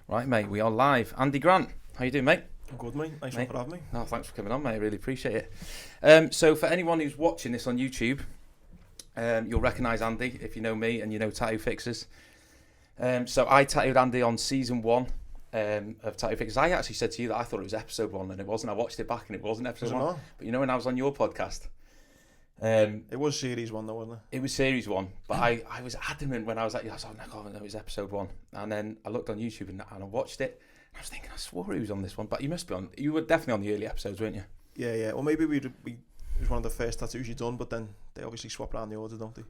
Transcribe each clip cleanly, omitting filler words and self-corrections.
Right, mate, we are live. Andy Grant, how you doing, mate? I'm good, mate. Nice one for having me. No, thanks for coming on, mate. I really appreciate it. So for anyone who's watching this on YouTube, you'll recognise Andy if you know me and you know Tattoo Fixers. So I tattooed Andy on season 1 of Tattoo Fixers. I actually said to you that I thought it was episode 1 and it wasn't. I watched it back and it wasn't episode 1. But you know when I was on your podcast? It was series 1 though, wasn't it? It was series 1, but I was adamant when I was like, I was like, no, it was episode 1. And then I looked on YouTube and I watched it. And I was thinking, I swore he was on this one, but you must be on. You were definitely on the early episodes, weren't you? Yeah. Well, maybe it was one of the first tattoos you done, but then they obviously swap around the order, don't they?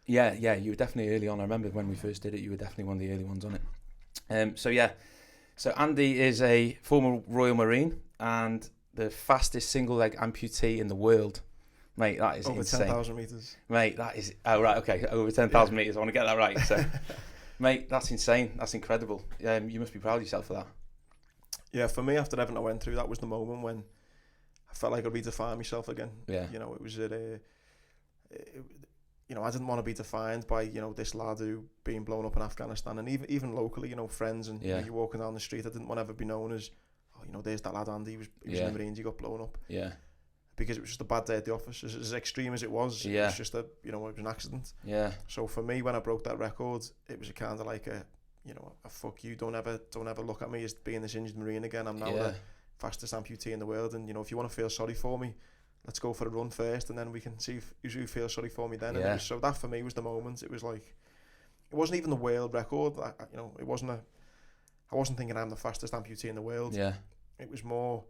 Yeah. You were definitely early on. I remember when we first did it, you were definitely one of the early ones on it. So Andy is a former Royal Marine and the fastest single leg amputee in the world. Mate, that is over insane. 10,000 metres. Mate, that is... Oh, right, okay. Over 10,000 metres. I want to get that right. So, mate, that's insane. That's incredible. You must be proud of yourself for that. Yeah, for me, after everything I went through, that was the moment when I felt like I redefined myself again. Yeah. You know, it was I didn't want to be defined by, this lad who being blown up in Afghanistan. And even locally, friends and you're walking down the street, I didn't want to ever be known as, there's that lad Andy, he was in the Marines, he got blown up. Yeah. Because it was just a bad day at the office. As extreme as it was, it was just it was an accident. Yeah. So for me, when I broke that record, it was a kind of like a fuck you, don't ever look at me as being this injured Marine again. I'm now the fastest amputee in the world, and if you want to feel sorry for me, let's go for a run first, and then we can see if you feel sorry for me then. Yeah. And so that for me was the moment. It was like, it wasn't even the world record. It wasn't I wasn't thinking I'm the fastest amputee in the world. Yeah. It was more,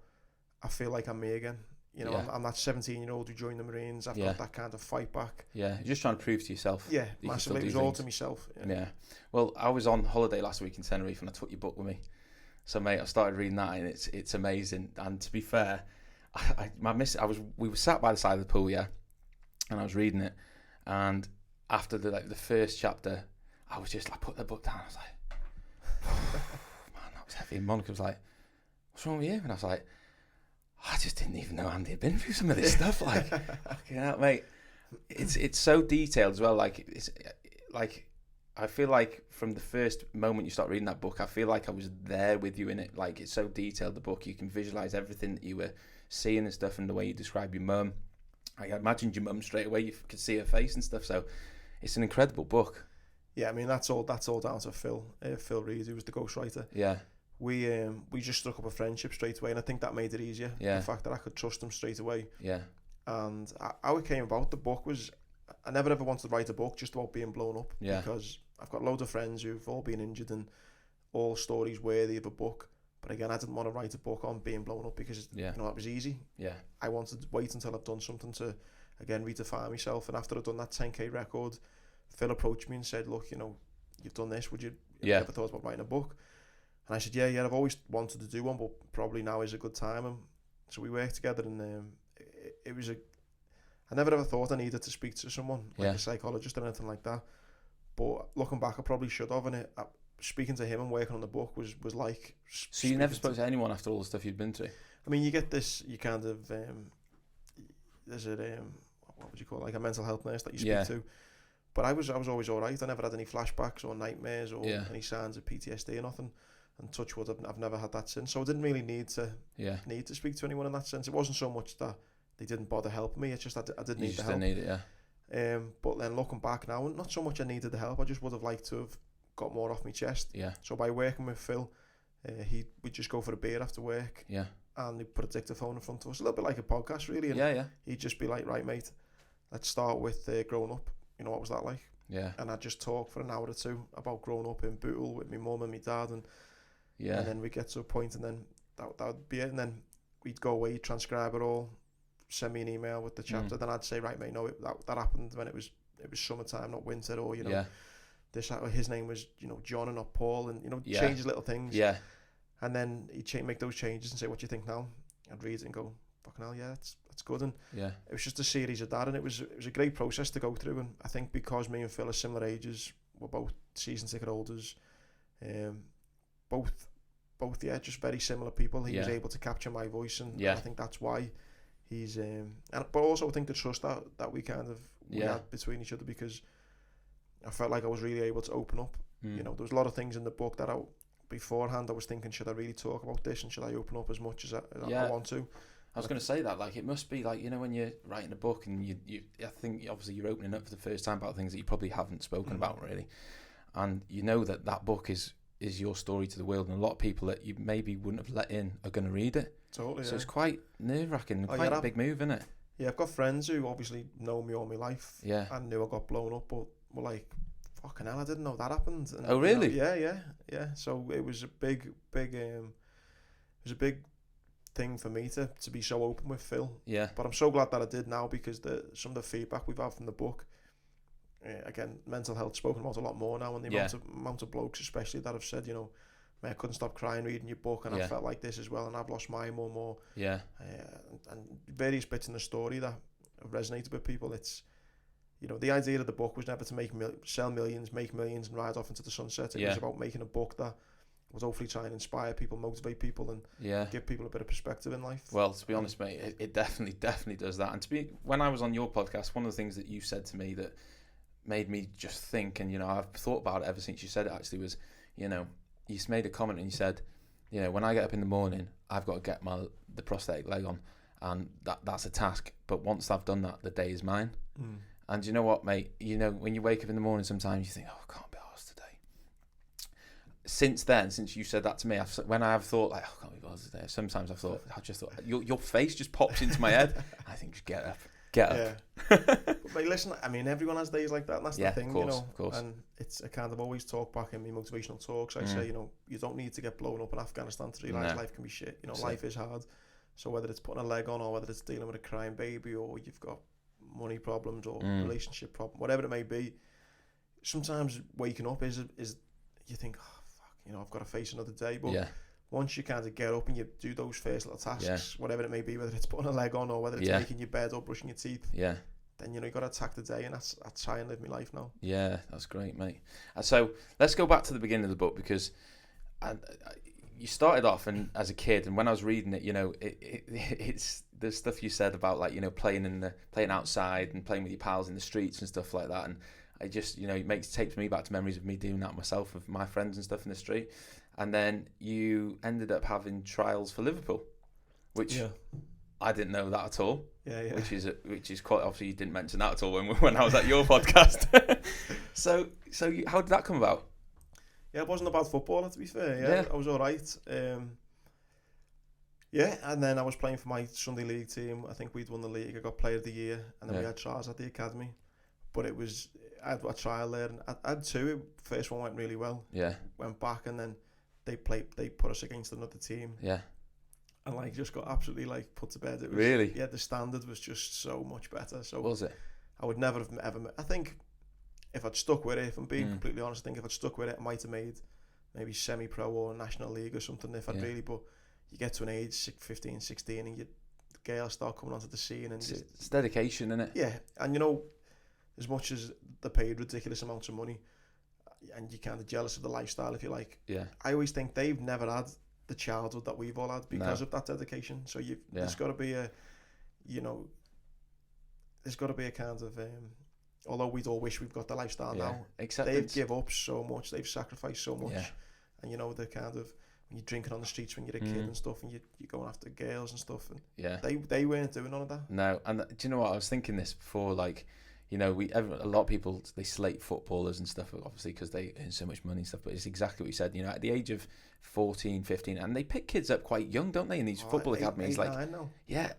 I feel like I'm me again. I'm that 17-year-old who joined the Marines. I've got that kind of fight back. Yeah, you're just trying to prove to yourself. Yeah, massively. It was all to myself. Yeah. Well, I was on holiday last week in Tenerife and I took your book with me. So, mate, I started reading that and it's amazing. And to be fair, we were sat by the side of the pool, and I was reading it. And after the first chapter, I was just like, put the book down. I was like, man, that was heavy. And Monica was like, what's wrong with you? And I was like, I just didn't even know Andy had been through some of this stuff. Like, fucking hell, mate. It's so detailed as well. Like, it's like, I feel like from the first moment you start reading that book, I feel like I was there with you in it. Like, it's so detailed, the book. You can visualise everything that you were seeing and stuff, and the way you describe your mum. I imagined your mum straight away. You could see her face and stuff. So it's an incredible book. Yeah, I mean, that's all down to Phil. Phil Reed, who was the ghostwriter. Yeah. We just struck up a friendship straight away, and I think that made it easier. Yeah. The fact that I could trust him straight away. Yeah. And how it came about, the book was, I never ever wanted to write a book just about being blown up. Yeah. Because I've got loads of friends who've all been injured and all stories worthy of a book. But again, I didn't want to write a book on being blown up because that was easy. Yeah. I wanted to wait until I've done something to, again, redefine myself. And after I'd done that 10k record, Phil approached me and said, look, you've done this, would you ever thought about writing a book? And I said, yeah, I've always wanted to do one, but probably now is a good time. And so we worked together, and it was I never ever thought I needed to speak to someone, like a psychologist or anything like that. But looking back, I probably should have, and speaking to him and working on the book was like... So you never spoke to anyone after all the stuff you'd been through? I mean, you get this, you kind of... there's what would you call it, like a mental health nurse that you speak to. But I was always all right. I never had any flashbacks or nightmares or any signs of PTSD or nothing. And touch wood, I've never had that since. So I didn't really need to speak to anyone in that sense. It wasn't so much that they didn't bother helping me. It's just that I didn't need the help. You just didn't need it, but then looking back now, not so much I needed the help. I just would have liked to have got more off my chest. Yeah. So by working with Phil, we'd just go for a beer after work. Yeah. And he'd put a dictaphone in front of us, a little bit like a podcast, really. And he'd just be like, right, mate, let's start with growing up. What was that like? Yeah. And I'd just talk for an hour or two about growing up in Bootle with my mum and my dad, and then we'd get to a point, and then that would be it. And then we'd go away, transcribe it all, send me an email with the chapter. Then I'd say, right, mate, no, that happened when it was summertime, not winter, or this. His name was John and not Paul, and changes little things. Yeah. And then he'd make those changes and say, what do you think now? I'd read it and go, fucking hell, yeah, that's good. And it was just a series of that, and it was a great process to go through. And I think because me and Phil are similar ages, we're both season ticket holders, both just very similar people. He was able to capture my voice, and I think that's why he's but also I think the trust that we kind of had between each other, because I felt like I was really able to open up. There was a lot of things in the book that beforehand I was thinking, should I really talk about this, and should I open up as much as I want to? I was going to say that, like, it must be like, you know, when you're writing a book and you I think obviously you're opening up for the first time about things that you probably haven't spoken about really, and you know that book is your story to the world, and a lot of people that you maybe wouldn't have let in are going to read it. Totally. So it's quite nerve-wracking, quite a big move, isn't it? Yeah, I've got friends who obviously know me all my life. Yeah. And knew I got blown up, but were like, fucking hell, I didn't know that happened. And, oh, really? You know, yeah. So it was a big thing for me to be so open with Phil. Yeah. But I'm so glad that I did now, because some of the feedback we've had from the book, again, mental health spoken about a lot more now, and the amount of blokes especially that have said, you know, mate, I couldn't stop crying reading your book, and I felt like this as well, and I've lost my mum, or and various bits in the story that have resonated with people. It's, you know, the idea of the book was never to sell millions, make millions, and ride off into the sunset. It was about making a book that would hopefully try and inspire people, motivate people, and give people a bit of perspective in life. Well, to be honest, mate, it definitely does that. And when I was on your podcast, one of the things that you said to me that made me just think, and, you know, I've thought about it ever since you said it actually, was, you know, you made a comment and you said, you know, when I get up in the morning, I've got to get the prosthetic leg on, and that's a task. But once I've done that, the day is mine. And you know what, mate? You know, when you wake up in the morning, sometimes you think, oh, I can't be arsed today. Since then, since you said that to me, when I have thought, like, oh, I can't be arsed today, sometimes I just thought, your face just pops into my head. I think, just get up. Yeah. But mate, listen, I mean, everyone has days like that, and that's the thing, course, you know. Of course. And it's a kind of always talk back in my motivational talks. I say, you know, you don't need to get blown up in Afghanistan to realize life can be shit. You know, life is hard. So whether it's putting a leg on, or whether it's dealing with a crying baby, or you've got money problems, or relationship problem, whatever it may be, sometimes waking up is you think, oh fuck, you know, I've got to face another day. But once you kind of get up and you do those first little tasks, whatever it may be, whether it's putting a leg on, or whether it's making your bed or brushing your teeth, then, you know, you got to attack the day, and I try and live my life now. Yeah, that's great, mate. So let's go back to the beginning of the book, because you started off and as a kid, and when I was reading it, you know, it's the stuff you said about, like, you know, playing outside and playing with your pals in the streets and stuff like that, and I just, you know, it takes me back to memories of me doing that myself with my friends and stuff in the street. And then you ended up having trials for Liverpool, which I didn't know that at all. Yeah. Which is quite, obviously you didn't mention that at all when I was at your podcast. So how did that come about? Yeah, it wasn't a bad footballer, to be fair. Yeah. I was all right. And then I was playing for my Sunday league team. I think we'd won the league. I got player of the year, and then we had trials at the academy. But I had a trial there, and I had two. First one went really well. Yeah. Went back, and then they put us against another team. Yeah. And, like, just got absolutely, like, put to bed. It was, really? Yeah, the standard was just so much better. So was it? I would never have ever. I think if I'd stuck with it, if I'm being completely honest, I think if I'd stuck with it, I might have made maybe semi-pro or national league or something. If I'd really, but you get to an age 15, 16, and the girls start coming onto the scene, and it's dedication, isn't it? Yeah, and, you know, as much as they're paid ridiculous amounts of money, and you're kind of jealous of the lifestyle, if you like. Yeah. I always think they've never had the childhood that we've all had because of that dedication. So there's got to be a, you know, there's got to be a kind of, although we'd all wish we've got the lifestyle now, they've give up so much, they've sacrificed so much, and, you know, the kind of, when you're drinking on the streets when you're a kid and stuff, and you're going after girls and stuff, and they weren't doing none of that. No, and do you know what, I was thinking this before, like, you know, a lot of people, they slate footballers and stuff, obviously, because they earn so much money and stuff, but it's exactly what you said, you know, at the age of 14, 15, and they pick kids up quite young, don't they, in these football academies? Like,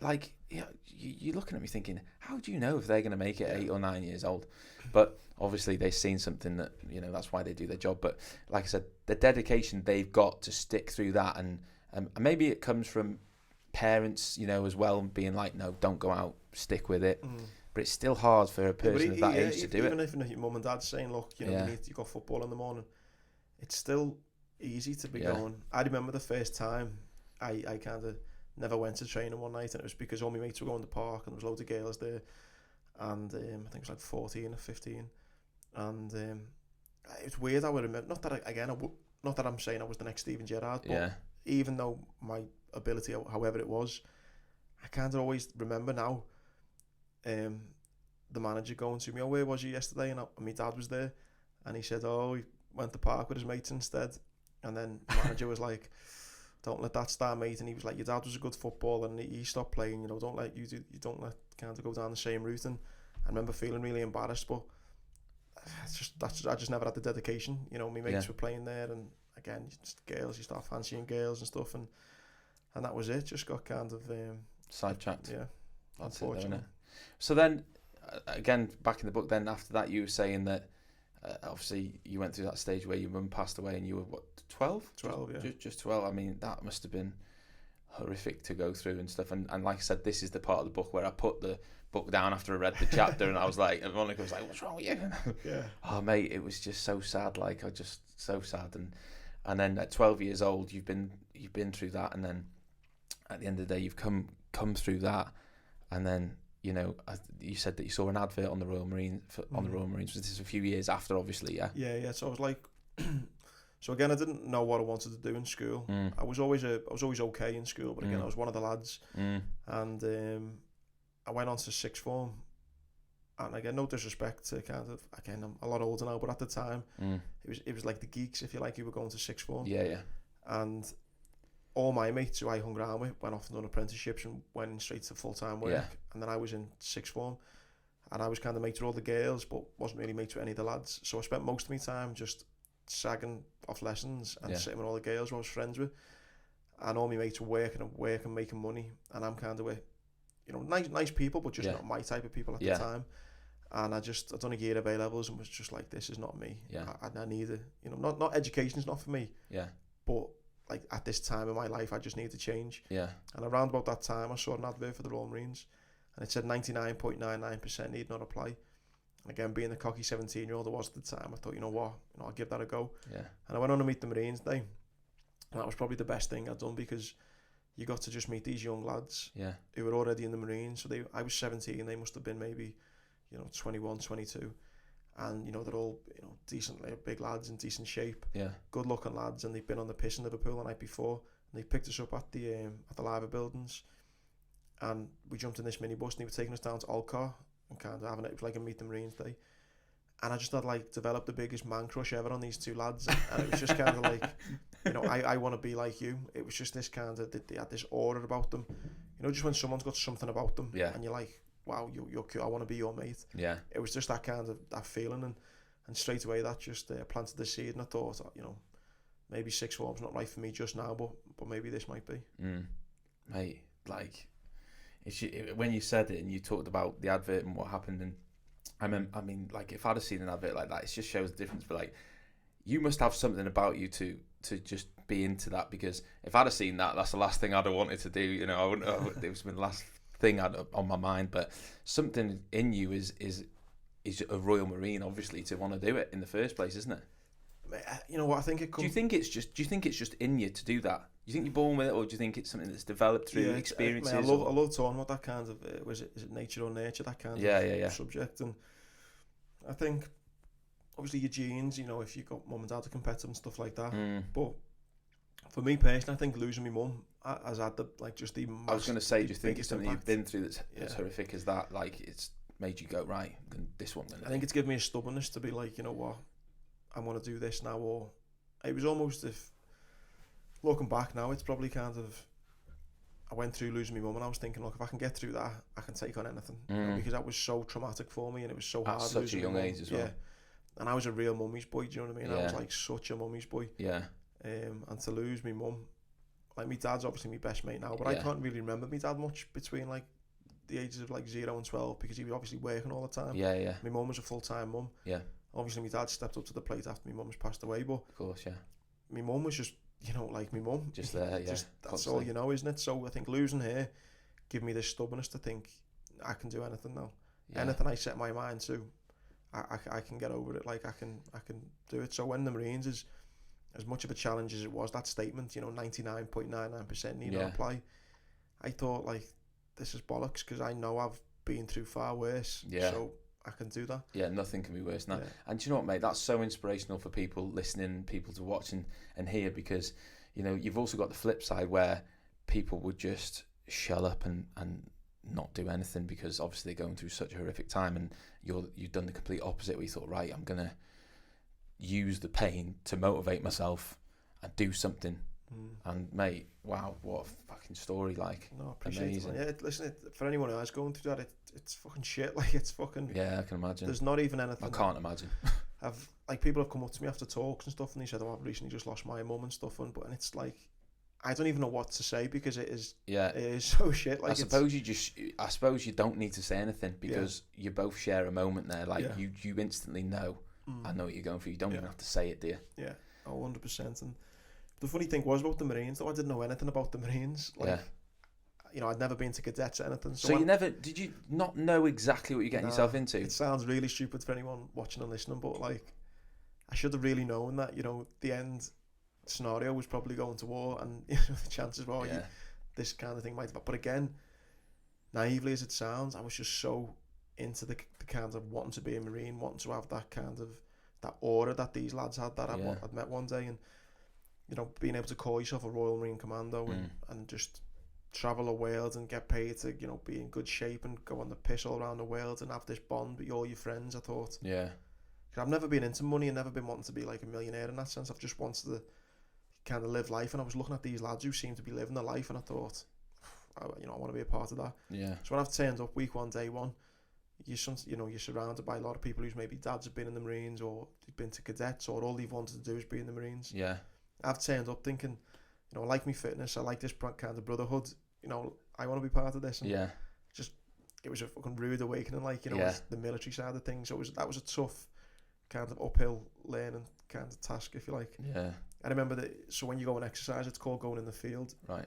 like, yeah, you're looking at me thinking, how do you know if they're going to make it 8 or 9 years old? But obviously they've seen something that, you know, that's why they do their job. But like I said, the dedication they've got to stick through that, and maybe it comes from parents, you know, as well, being like, no, don't go out, stick with it. But it's still hard for a person of that age to do it. Even if your mum and dad's saying, look, you know, you got football in the morning, it's still easy to be going. I remember the first time I kind of never went to training one night, and it was because all my mates were going to the park, and there was loads of girls there, and I think it was like 14 or 15, and it's weird. I would remember, not that I'm saying I was the next Steven Gerrard, but even though my ability, however it was, I kind of always remember now the manager going to me, oh, where was you yesterday? And my dad was there, and he said, oh, he went to the park with his mates instead. And then the manager was like, don't let that start, mate. And he was like, your dad was a good footballer and he stopped playing, don't let kind of go down the same route. And I remember feeling really embarrassed, but I just never had the dedication. My mates were playing there, and again, just girls, you start fancying girls and stuff, and that was it. Just got kind of sidetracked. Yeah, that's unfortunate. It, so then, again, back in the book, then after that, you were saying that obviously you went through that stage where your mum passed away, and you were what, 12? 12, yeah. Just 12. I mean, that must have been horrific to go through and stuff. And like I said, this is the part of the book where I put the book down after I read the chapter, and I was like, and Monica was like, "What's wrong with you?" Yeah. Oh, mate, it was just so sad. Like, so sad. And then at 12 years old, you've been through that, and then at the end of the day, you've come through that, and then you said that you saw an advert on the Royal Marines This is a few years after, obviously, yeah. Yeah. So I was like, so again, I didn't know what I wanted to do in school. I was always okay in school, but again, I was one of the lads, and I went on to sixth form, and again, no disrespect to kind of, again, I'm a lot older now, but at the time, it was like the geeks, if you like, who were going to sixth form. Yeah. And all my mates who I hung around with went off and done apprenticeships and went straight to full-time work. And then I was in sixth form, and I was kind of mates with all the girls, but wasn't really mates with any of the lads. So I spent most of my time just sagging off lessons and sitting with all the girls who I was friends with. And all my mates were working and making money. And I'm kind of with, nice people, but just not my type of people at the time. And I'd done a year of A-levels and was just like, this is not me. I need it. Not education's not for me. Yeah. But like at this time in my life, I just need to change. Yeah. And around about that time, I saw an advert for the Royal Marines, and it said 99.99% need not apply. And again, being the cocky 17-year-old I was at the time, I thought, I'll give that a go. Yeah. And I went on to meet the Marines Day, and that was probably the best thing I'd done, because you got to just meet these young lads who were already in the Marines. So I was 17, they must have been maybe 21, 22. And they're all decently big lads in decent shape, good looking lads, and they've been on the piss in Liverpool the night before, and they picked us up at the Liver buildings, and we jumped in this minibus, and they were taking us down to Alcar and kind of having it was like a Meet the Marines Day, and I just had developed the biggest man crush ever on these two lads, and it was just kind of like, I want to be like you. It was just this kind of, they had this aura about them, just when someone's got something about them, and you're like, wow, you're cool, I want to be your mate. Yeah. It was just that kind of, that feeling, and straight away that just planted the seed, and I thought, maybe sixth form's not right for me just now, but maybe this might be. Mate, like, when you said it and you talked about the advert and what happened, and I mean, like, if I'd have seen an advert like that, it just shows the difference. But like, you must have something about you to just be into that, because if I'd have seen that, that's the last thing I'd have wanted to do. I wouldn't. It was the last thing on my mind. But something in you is a Royal Marine, obviously, to want to do it in the first place, isn't it? You know what, I think it comes... Do you think it's just in you to do that? Do you think you're born with it, or do you think it's something that's developed through experiences? I love talking about that kind of is it nature or nurture, that kind of subject. And I think obviously your genes, if you got mum and dad are competitive and stuff like that. But for me personally, I think losing my mum has had the I was going to say, do you think it's something you've been through that's as horrific as that? Like, it's made you go, right, this one. I think it's given me a stubbornness to be like, you know what, I want to do this now. Or it was almost, if looking back now, it's probably kind of, I went through losing my mum, and I was thinking, look, if I can get through that, I can take on anything. Because that was so traumatic for me, and it was so hard. At such a young age as well. Yeah. And I was a real mummy's boy, do you know what I mean? I was like such a mummy's boy. Yeah. And to lose my mum, like, my dad's obviously my best mate now, but I can't really remember my dad much between like the ages of like 0 and 12, because he was obviously working all the time. Yeah. My mum was a full-time mum. Yeah. Obviously my dad stepped up to the plate after my mum's passed away, but of course, yeah. My mum was just, like my mum. Just there, yeah. That's all, isn't it? So I think losing her gave me this stubbornness to think I can do anything now. Yeah. Anything I set my mind to, I can get over it. Like, I can do it. So when the Marines is as much of a challenge as it was, that statement, 99.99% need not apply, I thought, like, this is bollocks, because I know I've been through far worse. Yeah. So I can do that. Yeah, nothing can be worse than that. Yeah. And do you know what, mate? That's so inspirational for people listening, people to watch and hear, because, you've also got the flip side where people would just shell up and not do anything, because obviously they're going through such a horrific time, and you've done the complete opposite, where you thought, right, I'm going to use the pain to motivate myself and do something. And mate, wow, what a fucking story! Like, no, appreciate it. Yeah, listen, for anyone who is going through that, it's fucking shit. Like, it's fucking. Yeah, I can imagine. There's not even anything. I can't imagine. People have come up to me after talks and stuff, and they said, "Oh, I've recently just lost my mum and stuff," and it's like, I don't even know what to say because it is. Yeah, it is so shit. Like, I suppose you don't need to say anything because you both share a moment there. Like, you instantly know. I know what you're going through. You don't even have to say it, do you? Yeah, 100%. And the funny thing was about the Marines, though, I didn't know anything about the Marines. Like, you know, I'd never been to cadets or anything. So did you not know exactly what you're getting yourself into? It sounds really stupid for anyone watching and listening, but like, I should have really known that, you know, the end scenario was probably going to war, and you know, the chances were this kind of thing might have. But again, naively as it sounds, I was just so into the kind of wanting to be a Marine, wanting to have that kind of that aura that these lads had that I'd met one day, and you know, being able to call yourself a Royal Marine Commando and just travel the world and get paid to, you know, be in good shape and go on the piss all around the world and have this bond with all your friends. I thought, because I've never been into money and never been wanting to be like a millionaire in that sense. I've just wanted to kind of live life, and I was looking at these lads who seemed to be living their life, and I thought, you know, I want to be a part of that. Yeah. So when I've turned up week one, day one, you're surrounded by a lot of people whose maybe dads have been in the Marines, or they've been to cadets, or all they've wanted to do is be in the Marines. Yeah. I've turned up thinking, you know, I like me fitness, I like this kind of brotherhood, you know, I want to be part of this. And it was a fucking rude awakening, like, you know, the military side of things. So that was a tough kind of uphill learning kind of task, if you like. Yeah. I remember that. So when you go and exercise, it's called going in the field. Right.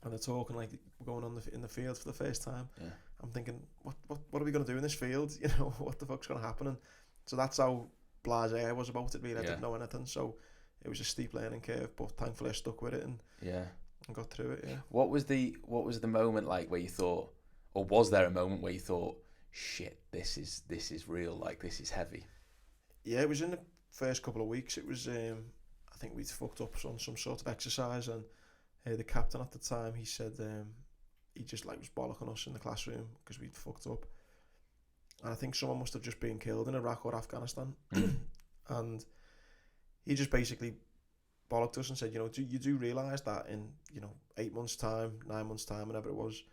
And they're talking like we're going in the field for the first time. Yeah. I'm thinking, what are we going to do in this field? You know, what the fuck's going to happen? And so that's how blasé I was about it, really. I didn't know anything. So it was a steep learning curve, but thankfully I stuck with it and got through it. Yeah. What was the moment like where you thought, or was there a moment where you thought, shit, this is real, like this is heavy? Yeah, it was in the first couple of weeks. It was I think we'd fucked up on some sort of exercise, and the captain at the time, he said he just like was bollocking us in the classroom because we'd fucked up, and I think someone must have just been killed in Iraq or Afghanistan, and he just basically bollocked us and said, you know, you do realise that in, you know, 8 months time, 9 months time, whenever it was,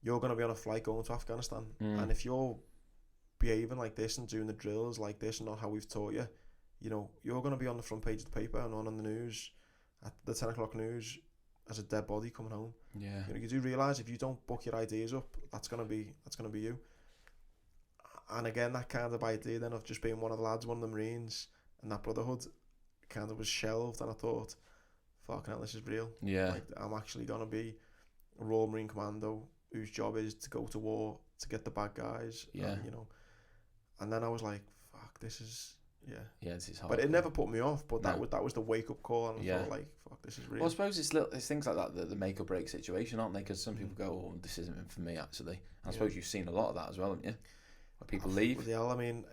you're going to be on a flight going to Afghanistan, and if you're behaving like this and doing the drills like this and not how we've taught you, you know, you're going to be on the front page of the paper and on the news at the 10 o'clock news as a dead body coming home. Yeah. You know, you do realise if you don't book your ideas up, that's gonna be you. And again, that kind of idea then of just being one of the lads, one of the Marines, and that brotherhood kind of was shelved, and I thought, fucking hell, this is real. Yeah. Like, I'm actually gonna be a Royal Marine Commando whose job is to go to war to get the bad guys. Yeah. And, you know, and then I was like, fuck, this is. Yeah, this is hard. But it never put me off. But that was the wake up call, and I thought, like, fuck, this is real. Well, I suppose it's things like that, the make or break situation, aren't they? Because some people go, oh, this isn't for me, actually. And I suppose you've seen a lot of that as well, haven't you? Where people leave. Yeah, I mean,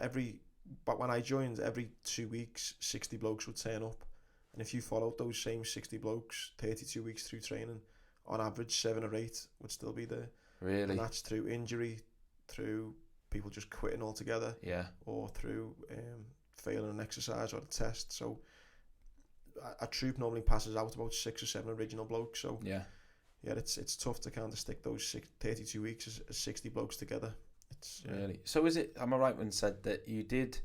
but when I joined, every 2 weeks, 60 blokes would turn up, and if you followed those same 60 blokes 32 weeks through training, on average 7 or 8 would still be there. Really? And that's through injury, through people just quitting altogether, or through failing an exercise or a test. So a troop normally passes out about 6 or 7 original blokes. So it's tough to kind of stick those 32 weeks as 60 blokes together. It's really. So is it? Am I right when said that you did?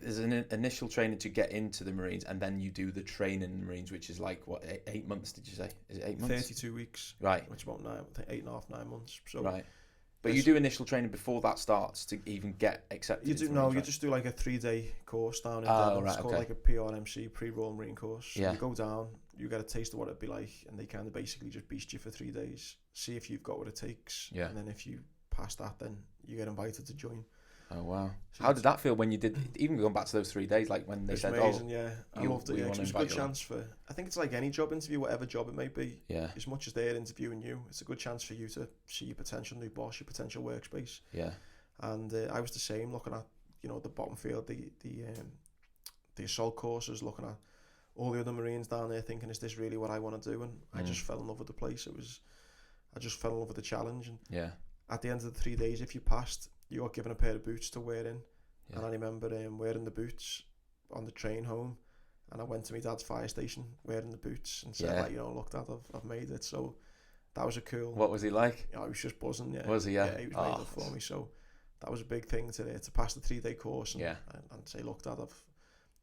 There's an initial training to get into the Marines, and then you do the training in the Marines, which is like what 8 months? Did you say? Is it 8 months? 32 weeks. Right. Which is about 8.5, 9 months. So right. But you do initial training before that starts to even get accepted. You just do like a 3-day course down in Devon. It's called like a PRMC, pre-Royal Marine course. So you go down, you get a taste of what it'd be like, and they kind of basically just beast you for 3 days, see if you've got what it takes, and then if you pass that, then you get invited to join. Oh wow! So how did that feel when you did? Even going back to those 3 days, like when they said, amazing, I loved it. Yeah, it was a good chance for. I think it's like any job interview, whatever job it may be. Yeah. As much as they're interviewing you, it's a good chance for you to see your potential new boss, your potential workspace. Yeah. And I was the same, looking at, you know, the bottom field, the assault courses, looking at all the other Marines down there, thinking, is this really what I want to do? And I just fell in love with the place. I just fell in love with the challenge. And at the end of the 3 days, if you passed, you got given a pair of boots to wear in. And I remember wearing the boots on the train home and I went to my dad's fire station wearing the boots and said, like, you know, look, Dad, I've made it. So that was a cool. What was he like? You know, he was just buzzing. Yeah. Was he? Yeah, he was made up for me. So that was a big thing to pass the 3-day course and say, look, Dad,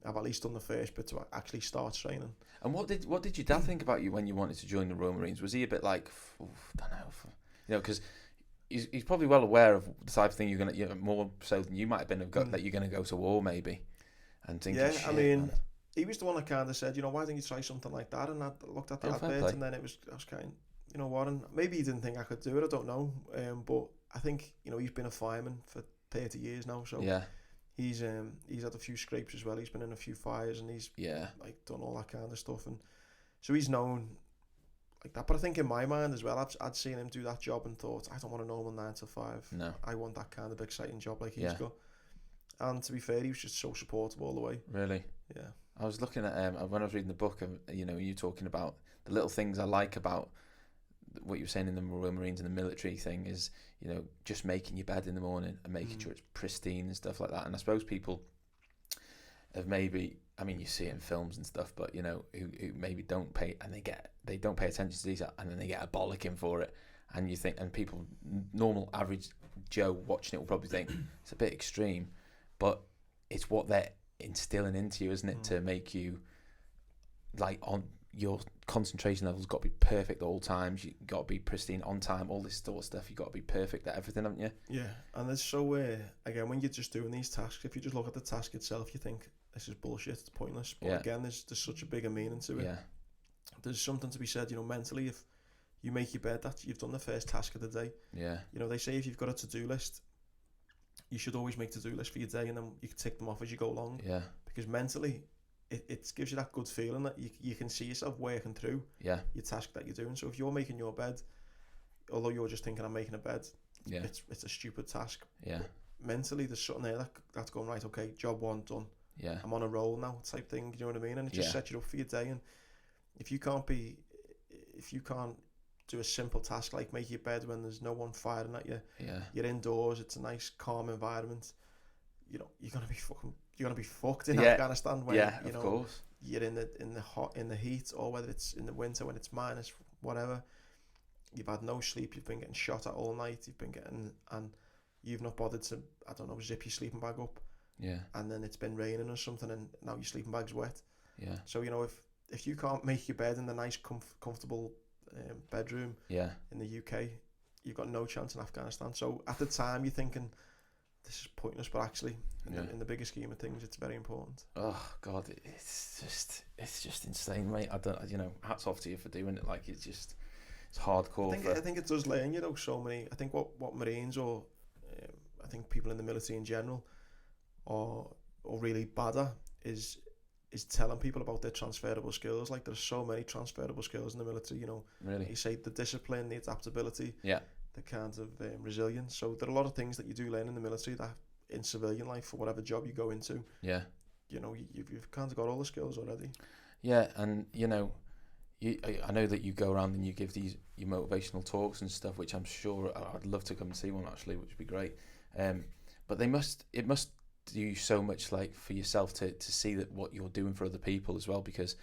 I've at least done the first bit to actually start training. And what did your dad think about you when you wanted to join the Royal Marines? Was he a bit like, don't know, you know, because he's probably well aware of the type of thing you're gonna, you know, more so than you might have been that you're gonna go to war maybe, and thinking. Yeah, I mean, he was the one that kind of said, you know, why don't you try something like that? And I looked at the advert, and then I was kind of, you know what, and maybe he didn't think I could do it. I don't know, but I think, you know, he's been a fireman for 30 years now, so yeah. He's had a few scrapes as well. He's been in a few fires and he's like done all that kind of stuff, and so he's known like that. But I think in my mind as well, I'd seen him do that job and thought, I don't want a normal 9 to 5. No, I want that kind of exciting job like he's got. And to be fair, he was just so supportive all the way. Really? Yeah. I was looking at when I was reading the book, you know, you talking about the little things I like about what you were saying in the Royal Marines and the military thing is, you know, just making your bed in the morning and making sure it's pristine and stuff like that. And I suppose people have maybe, I mean, you see it in films and stuff, but you know, who maybe don't pay, and they don't pay attention to these, and then they get a bollocking for it. And you think, and people, normal average Joe watching it will probably think it's a bit extreme, but it's what they're instilling into you, isn't it, to make you like on your concentration levels got to be perfect at all times. You got to be pristine on time. All this sort of stuff. You got to be perfect at everything, haven't you? Yeah, and it's so again, when you're just doing these tasks, if you just look at the task itself, you think this is bullshit. It's pointless. But again, there's such a bigger meaning to it. Yeah, there's something to be said. You know, mentally, if you make your bed, that you've done the first task of the day. Yeah. You know, they say if you've got a to-do list, you should always make to-do list for your day, and then you can tick them off as you go along. Yeah. Because mentally, it gives you that good feeling that you can see yourself working through your task that you're doing. So if you're making your bed, although you're just thinking I'm making a bed, it's a stupid task. Yeah. Mentally, there's something there that's going, right, okay, job 1 done. Yeah. I'm on a roll now, type thing. You know what I mean? And it just sets you up for your day. And if you can't do a simple task like make your bed when there's no one firing at you, you're indoors, it's a nice calm environment, you know, you're gonna be fucked in Afghanistan when you know, of course, you're in the heat, or whether it's in the winter when it's minus whatever. You've had no sleep, you've been getting shot at all night, and you've not bothered to, I don't know, zip your sleeping bag up. Yeah. And then it's been raining or something, and now your sleeping bag's wet. Yeah. So you know, if you can't make your bed in the nice comfortable bedroom in the UK, you've got no chance in Afghanistan. So at the time you're thinking this is pointless, but actually in the bigger scheme of things, it's very important. Oh God, it's just insane, mate. I don't, you know, hats off to you for doing it. Like it's hardcore. I think it does learn, you know, so many. I think what Marines or I think people in the military in general are really bad at is telling people about their transferable skills. Like there's so many transferable skills in the military, you know. Really? You say the discipline, the adaptability, the kind of resilience. So there are a lot of things that you do learn in the military that in civilian life for whatever job you go into. Yeah. You know, you've kind of got all the skills already. Yeah, and you know, I know that you go around and you give your motivational talks and stuff, which I'm sure I'd love to come and see one actually, which would be great. But it must do so much, like for yourself to see that what you're doing for other people as well, because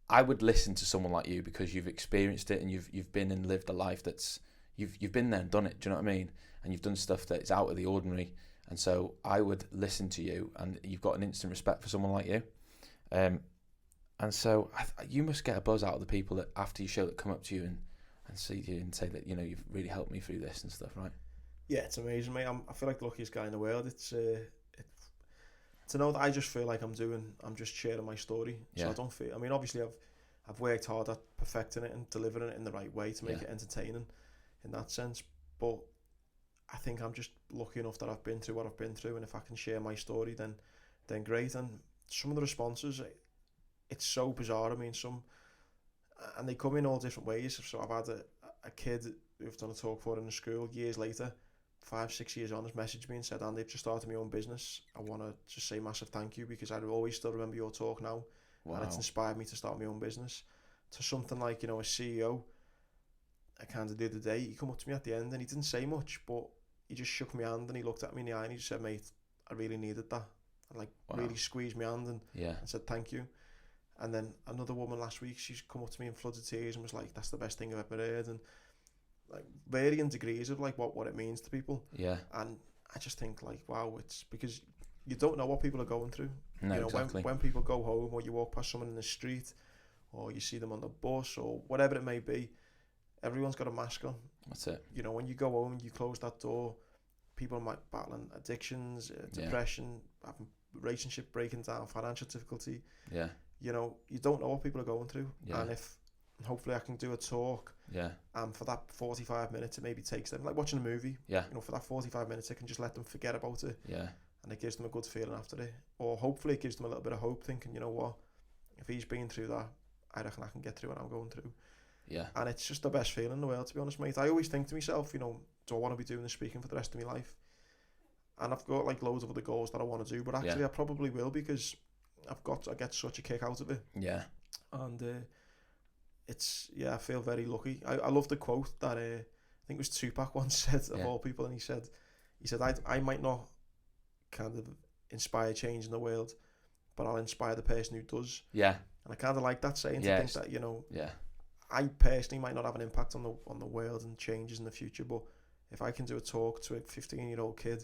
I would listen to someone like you because you've experienced it and you've been and lived a life that's you've been there and done it. Do you know what I mean? And you've done stuff that's out of the ordinary, and so I would listen to you, and you've got an instant respect for someone like you. And so you must get a buzz out of the people that after your show that come up to you and see you and say that, you know, you've really helped me through this and stuff, right? Yeah, it's amazing, mate. I feel like the luckiest guy in the world. It's to know that I just feel like I'm just sharing my story. So I don't feel, I mean, obviously I've worked hard at perfecting it and delivering it in the right way to make it entertaining in that sense. But I think I'm just lucky enough that I've been through what I've been through, and if I can share my story, then great. And some of the responses, it's so bizarre. I mean, and they come in all different ways. So I've had a kid who've done a talk for in the school years later, 5-6 years on, has messaged me and said, Andy, I've just started my own business. I want to just say massive thank you because I always still remember your talk now. Wow. And it's inspired me to start my own business. To something like, you know, a CEO, I kind of did the day. He come up to me at the end and he didn't say much, but he just shook my hand and he looked at me in the eye and he just said, mate, I really needed that. and like really squeezed my hand and said thank you. And then another woman last week, she's come up to me in floods of tears and was like, that's the best thing I've ever heard. And like varying degrees of like what it means to people. Yeah. And I just think like, wow, it's because you don't know what people are going through. No, you know, exactly. When people go home, or you walk past someone in the street, or you see them on the bus, or whatever it may be, everyone's got a mask on. That's it. You know, when you go home, you close that door, people might be battling addictions, depression, having relationship breaking down, financial difficulty. Yeah. You know, you don't know what people are going through. Yeah. And if hopefully I can do a talk. Yeah. And for that 45 minutes, it maybe takes them, like watching a movie. Yeah. You know, for that 45 minutes, I can just let them forget about it. Yeah. And it gives them a good feeling after it. Or hopefully it gives them a little bit of hope, thinking, you know what, if he's been through that, I reckon I can get through what I'm going through. Yeah. And it's just the best feeling in the world, to be honest, mate. I always think to myself, you know, do I want to be doing this speaking for the rest of my life? And I've got like loads of other goals that I want to do, but actually I probably will, because I get such a kick out of it. Yeah. And I feel very lucky. I love the quote that I think it was Tupac once said, of all people, and he said I might not kind of inspire change in the world, but I'll inspire the person who does. Yeah. And I kind of like that saying, to think that, you know, I personally might not have an impact on the world and changes in the future, but if I can do a talk to a 15-year-old kid,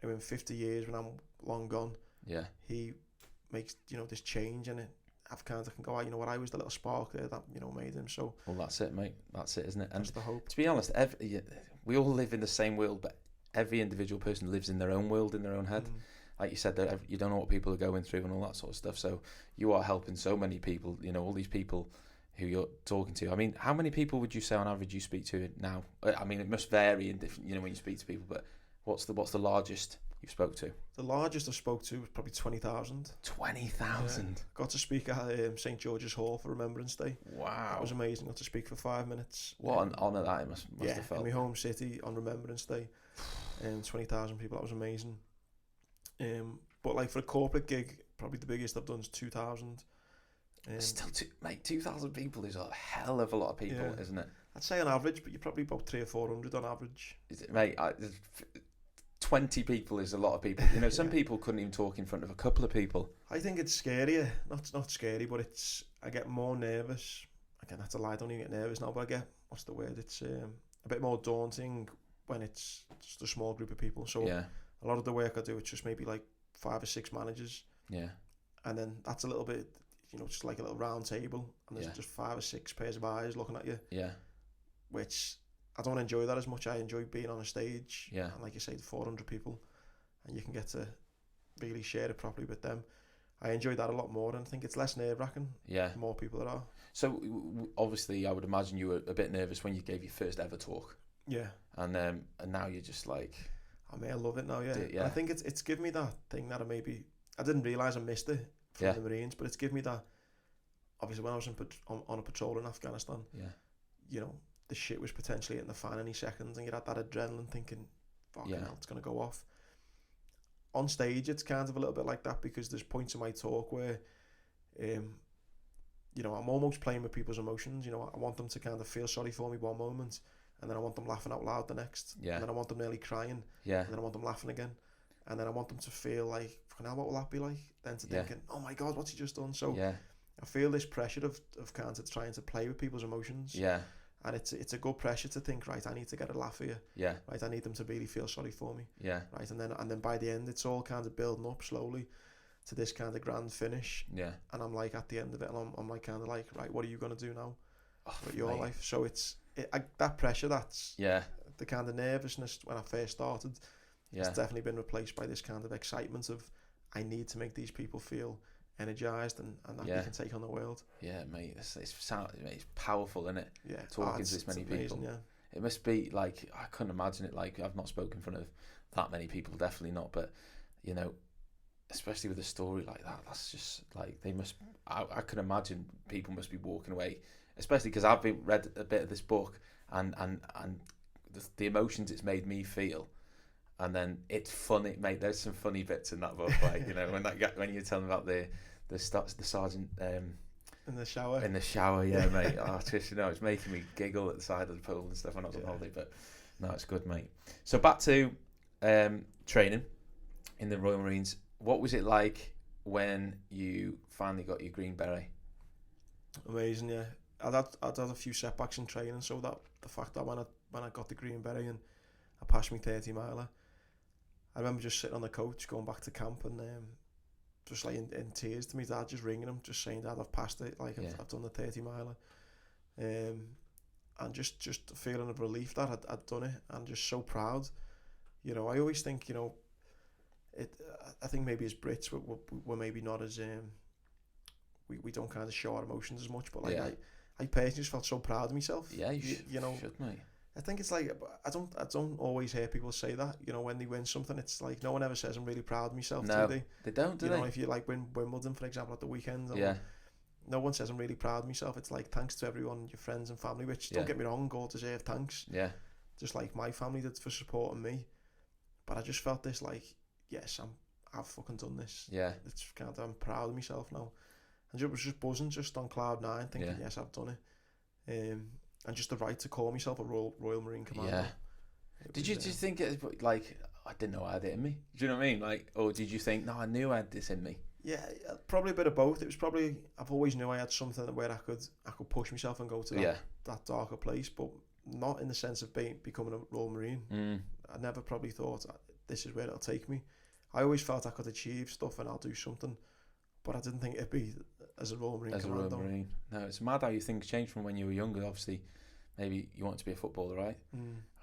who in 50 years when I'm long gone, he makes, you know, this change, and I've kind of can go, you know what, I was the little spark there that, you know, made him. So well, that's it, mate. That's it, isn't it? And that's the hope. To be honest, we all live in the same world, but every individual person lives in their own world, in their own head. Like you said, that you don't know what people are going through and all that sort of stuff. So you are helping so many people. You know, all these people who you're talking to. I mean, how many people would you say on average you speak to now? I mean, it must vary in different, you know, when you speak to people. But what's the largest you've spoke to? The largest I spoke to was probably 20,000. 20,000. Got to speak at St George's Hall for Remembrance Day. Wow, that was amazing. Got to speak for 5 minutes. What an honour that it must have felt. In my home city on Remembrance Day, and 20,000 people. That was amazing. But like for a corporate gig, probably the biggest I've done is 2,000. Still, 2,000 people is a hell of a lot of people, isn't it? I'd say on average, but you're probably about 300 or 400 on average. Is it, mate? 20 people is a lot of people. You know, some people couldn't even talk in front of a couple of people. I think it's scarier. Not scary, but I get more nervous. Again, that's a lie. I don't even get nervous now, but I get, what's the word? It's a bit more daunting when it's just a small group of people. So a lot of the work I do, it's just maybe like 5 or 6 managers. Yeah. And then that's a little bit, you know, just like a little round table, and there's just 5 or 6 pairs of eyes looking at you. Yeah. Which I don't enjoy that as much. I enjoy being on a stage. Yeah. And like you say, 400 people, and you can get to really share it properly with them. I enjoy that a lot more, and I think it's less nerve-wracking. Yeah. The more people there are. So obviously, I would imagine you were a bit nervous when you gave your first ever talk. Yeah. And now you're just like, I love it now. Yeah. I think it's given me that thing that I didn't realise I missed it from the Marines, but it's given me that. Obviously, when I was on a patrol in Afghanistan, you know, the shit was potentially hitting the fan any second, and you had that adrenaline thinking, fucking hell, it's going to go off. On stage, it's kind of a little bit like that, because there's points in my talk where, you know, I'm almost playing with people's emotions. You know, I want them to kind of feel sorry for me one moment, and then I want them laughing out loud the next. Yeah. And then I want them nearly crying. Yeah. And then I want them laughing again. And then I want them to feel like, now what will that be like? Then to thinking, oh my God, what's he just done? So I feel this pressure of kind of trying to play with people's emotions. Yeah. And it's a good pressure to think, right, I need to get a laugh here. Yeah. Right, I need them to really feel sorry for me. Yeah. Right, and then by the end, it's all kind of building up slowly to this kind of grand finish. Yeah. And I'm like at the end of it, and I'm like kind of like, right, what are you gonna do now with your life? So that pressure, that's the kind of nervousness when I first started. Yeah. It's definitely been replaced by this kind of excitement of, I need to make these people feel energized and that we can take on the world. Yeah, mate, it's powerful, isn't it? Yeah, talking to this many people. Yeah, it must be like, I couldn't imagine it. Like, I've not spoken in front of that many people, definitely not. But you know, especially with a story like that, that's just like they must. I can imagine people must be walking away, especially because I've read a bit of this book and the emotions it's made me feel. And then it's funny, mate. There's some funny bits in that book, like, you know, when you're telling about the sergeant in the shower. In the shower, yeah, mate. Oh, just, you know, it's making me giggle at the side of the pool and stuff when I was on holiday. But no, it's good, mate. So back to training in the Royal Marines. what was it like when you finally got your green beret? Amazing, yeah. I'd had a few setbacks in training, so that the fact that when I got the green beret and I passed me 30 miler, I remember just sitting on the coach going back to camp and just like in tears to me dad, just ringing him, just saying, Dad, I've passed it, like I've done the 30 miler, and just a feeling of relief that I'd done it, and just so proud. You know, I always think, you know, I think maybe as Brits we're maybe not as we don't kind of show our emotions as much, but like I personally just felt so proud of myself. Yeah, you know, should, mate. I think it's like I don't always hear people say that. You know, when they win something, it's like no one ever says I'm really proud of myself. No, do they? They don't. Do you they? know, if you like win Wimbledon, for example, at the weekend. No one says I'm really proud of myself. It's like thanks to everyone, your friends and family. Which don't get me wrong, all deserve thanks. Yeah. Just like my family did for supporting me, but I just felt this like, yes, I've fucking done this. Yeah. It's kind of, I'm proud of myself now, and it was just buzzing, just on cloud 9, thinking yes, I've done it. And just the right to call myself a Royal Marine Commando. Yeah. Did you think it like I didn't know I had it in me? Do you know what I mean? Like, or did you think no, I knew I had this in me? Yeah, probably a bit of both. It was probably I've always knew I had something where I could push myself and go to that darker place, but not in the sense of becoming a Royal Marine. I never probably thought this is where it'll take me. I always felt I could achieve stuff and I'll do something, but I didn't think it'd be as a Royal Marine Commando. As a Royal Marine. No, it's mad how you things change from when you were younger. Obviously, maybe you want to be a footballer, right?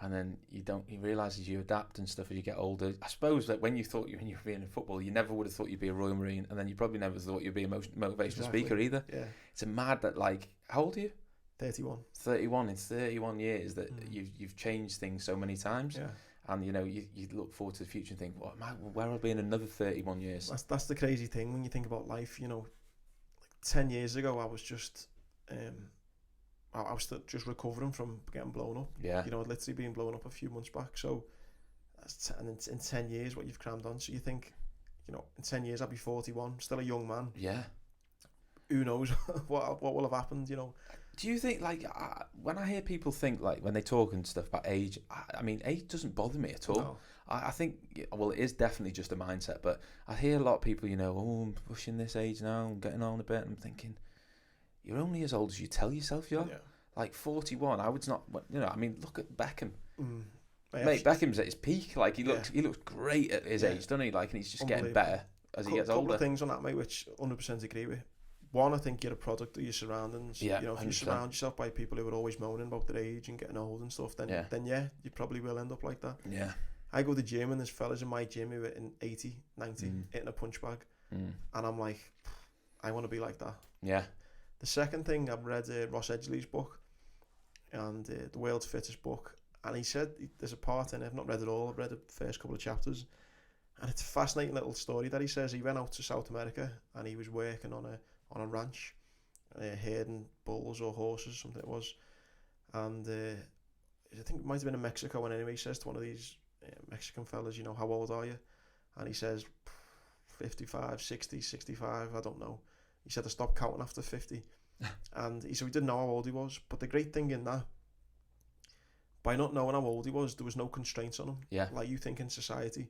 And then you realise as you adapt and stuff as you get older. I suppose that when you were being a footballer, you never would have thought you'd be a Royal Marine, and then you probably never thought you'd be a motivational speaker either. Yeah. It's mad that, like, how old are you? 31. 31. In 31 years that you've changed things so many times. Yeah. And you know, you look forward to the future and think, where will I be in another 31 years? That's the crazy thing when you think about life. You know, like 10 years ago, I was just just recovering from getting blown up. Yeah. You know, I'd literally been blown up a few months back. So, and in 10 years, what you've crammed on. So you think, you know, in 10 years I'll be 41, still a young man. Yeah. Who knows what will have happened? You know. Do you think, like, when I hear people think, like, when they talk and stuff about age, I mean, age doesn't bother me at all. No. I think, well, it is definitely just a mindset, but I hear a lot of people, you know, I'm pushing this age now, I'm getting on a bit, and I'm thinking, you're only as old as you tell yourself you're. Yeah. Like, 41, I would not, you know, I mean, look at Beckham. Mate, Beckham's at his peak. Like, he looks great at his age, doesn't he? Like, and he's just getting better as he gets older. A couple of things on that, mate, which 100% agree with. One, I think you're a product of your surroundings. Yeah, you know, if 100%. You surround yourself by people who are always moaning about their age and getting old and stuff, then you probably will end up like that. Yeah. I go to the gym and there's fellas in my gym who are in 80, 90, hitting a punch bag. And I'm like, I want to be like that. Yeah. The second thing, I've read Ross Edgley's book and The World's Fittest Book. And he said, there's a part in it, I've not read it all, I've read the first couple of chapters. And it's a fascinating little story that he says. He went out to South America and he was working on a ranch, herding bulls or horses, something it was, and I think it might have been in Mexico. And anyway, he says to one of these Mexican fellas, you know, how old are you? And he says 55, 60, 65, I don't know. He said I stopped counting after 50. And he said he didn't know how old he was, but the great thing in that, by not knowing how old he was, there was no constraints on him. Yeah. Like you think in society,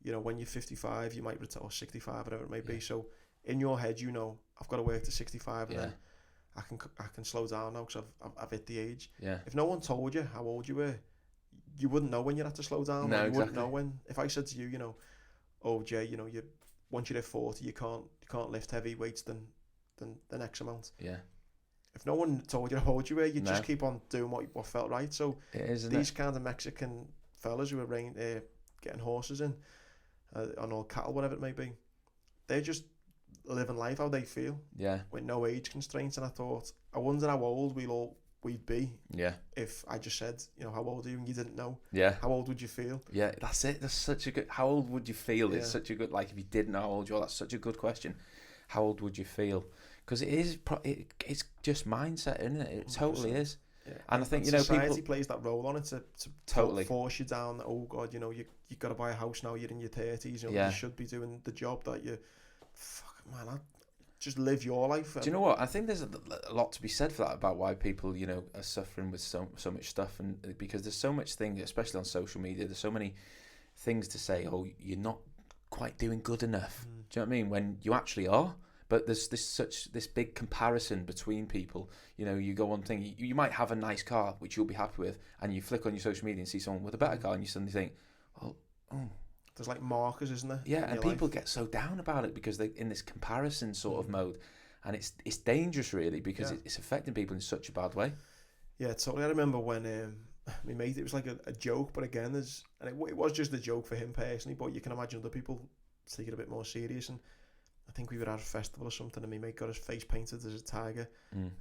you know, when you're 55 you might retire, or 65, whatever it may be. So in your head, you know, I've got to work to 65 and then I can slow down now because I've hit the age. Yeah. If no one told you how old you were, you wouldn't know when you had to slow down. No, you wouldn't know when. If I said to you, you know, oh Jay, you know, once you hit 40, you can't lift heavy weights than the next amount. Yeah. If no one told you how old you were, you just keep on doing what felt right. So these kind of Mexican fellas who are getting horses in on all cattle, whatever it may be, they're just living life how they feel, with no age constraints. And I thought, I wonder how old we'd be if I just said, you know, how old are you, and you didn't know. How old would you feel? That's it. That's such a good, how old would you feel? It's such a good, like, if you didn't know how old you are, that's such a good question. How old would you feel? Because it's just mindset, isn't it? It 100%. Totally is. Yeah. And I think, you know, society plays that role on it to totally force you down. Oh God, you know, you got to buy a house now. You're in your 30s. You know, you should be doing the job that you. Fuck, man, just live your life. Do you know what? I think there's a lot to be said for that, about why people, you know, are suffering with so much stuff, and because there's so much thing, especially on social media. There's so many things to say. Oh, you're not quite doing good enough. Do you know what I mean? When you actually are. But there's this big comparison between people. You know, you go one thing, you might have a nice car, which you'll be happy with, and you flick on your social media and see someone with a better car, and you suddenly think, well, there's like markers, isn't there? Yeah, and people get so down about it because they're in this comparison sort of mode, and it's dangerous really because it's affecting people in such a bad way. Yeah, totally. I remember when my mate, it was like a joke, but again, it was just a joke for him personally, but you can imagine other people take it a bit more serious. And I think we were at a festival or something, and my mate got his face painted as a tiger.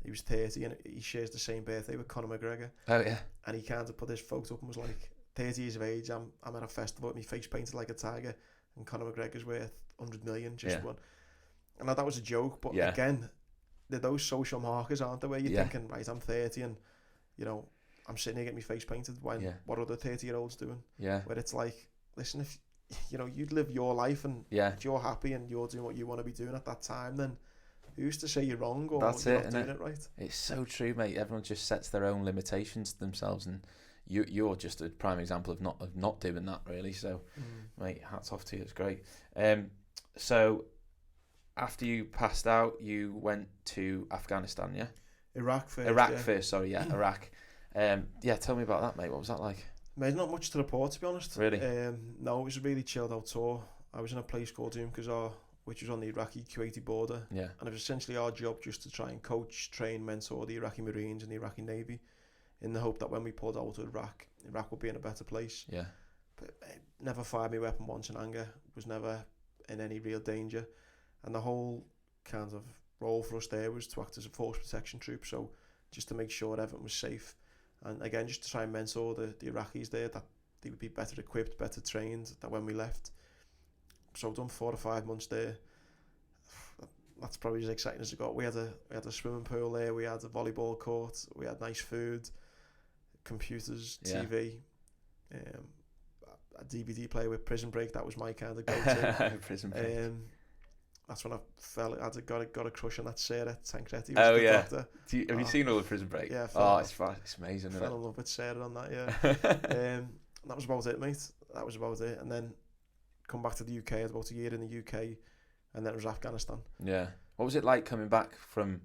He was 30, and he shares the same birthday with Conor McGregor. Oh yeah. And he kind of put this photo up and was like, 30 years of age, I'm at a festival with my face painted like a tiger, and Conor McGregor's worth 100 million, just one. And that was a joke, but again, they're those social markers, aren't they, where you're thinking, right, I'm 30 and, you know, I'm sitting here getting my face painted when what are other 30-year-olds doing? Yeah. Where it's like, listen, if, you know, you'd live your life and if you're happy and you're doing what you want to be doing at that time, then who's to say you're wrong or you're not doing it right? It's so true, mate. Everyone just sets their own limitations to themselves, and you're just a prime example of not doing that, really. So, mate, hats off to you. It's great. So, after you passed out, you went to Afghanistan, yeah? Iraq first. Iraq. Tell me about that, mate. What was that like? Mate, not much to report, to be honest. Really? No, it was a really chilled out tour. I was in a place called Qazar, which was on the Iraqi-Kuwaiti border. Yeah. And it was essentially our job just to try and coach, train, mentor the Iraqi Marines and the Iraqi Navy, in the hope that when we pulled out of Iraq would be in a better place. Yeah. But never fired my weapon once in anger. Was never in any real danger. And the whole kind of role for us there was to act as a force protection troop. So just to make sure everything was safe. And again, just to try and mentor the Iraqis there, that they would be better equipped, better trained, that when we left. So I've done 4 or 5 months there. That's probably as exciting as it got. We had a swimming pool there, we had a volleyball court, we had nice food, computers, TV, a DVD player with Prison Break. That was my kind of go-to. Prison Break. That's when I got a crush on that Sarah Tancretti. Oh yeah. Doctor. Have you seen all of Prison Break? Yeah. It's amazing. Fell in love with Sarah on that. Yeah. That was about it, mate. That was about it. And then come back to the UK. I had about a year in the UK, and then it was Afghanistan. Yeah. What was it like coming back from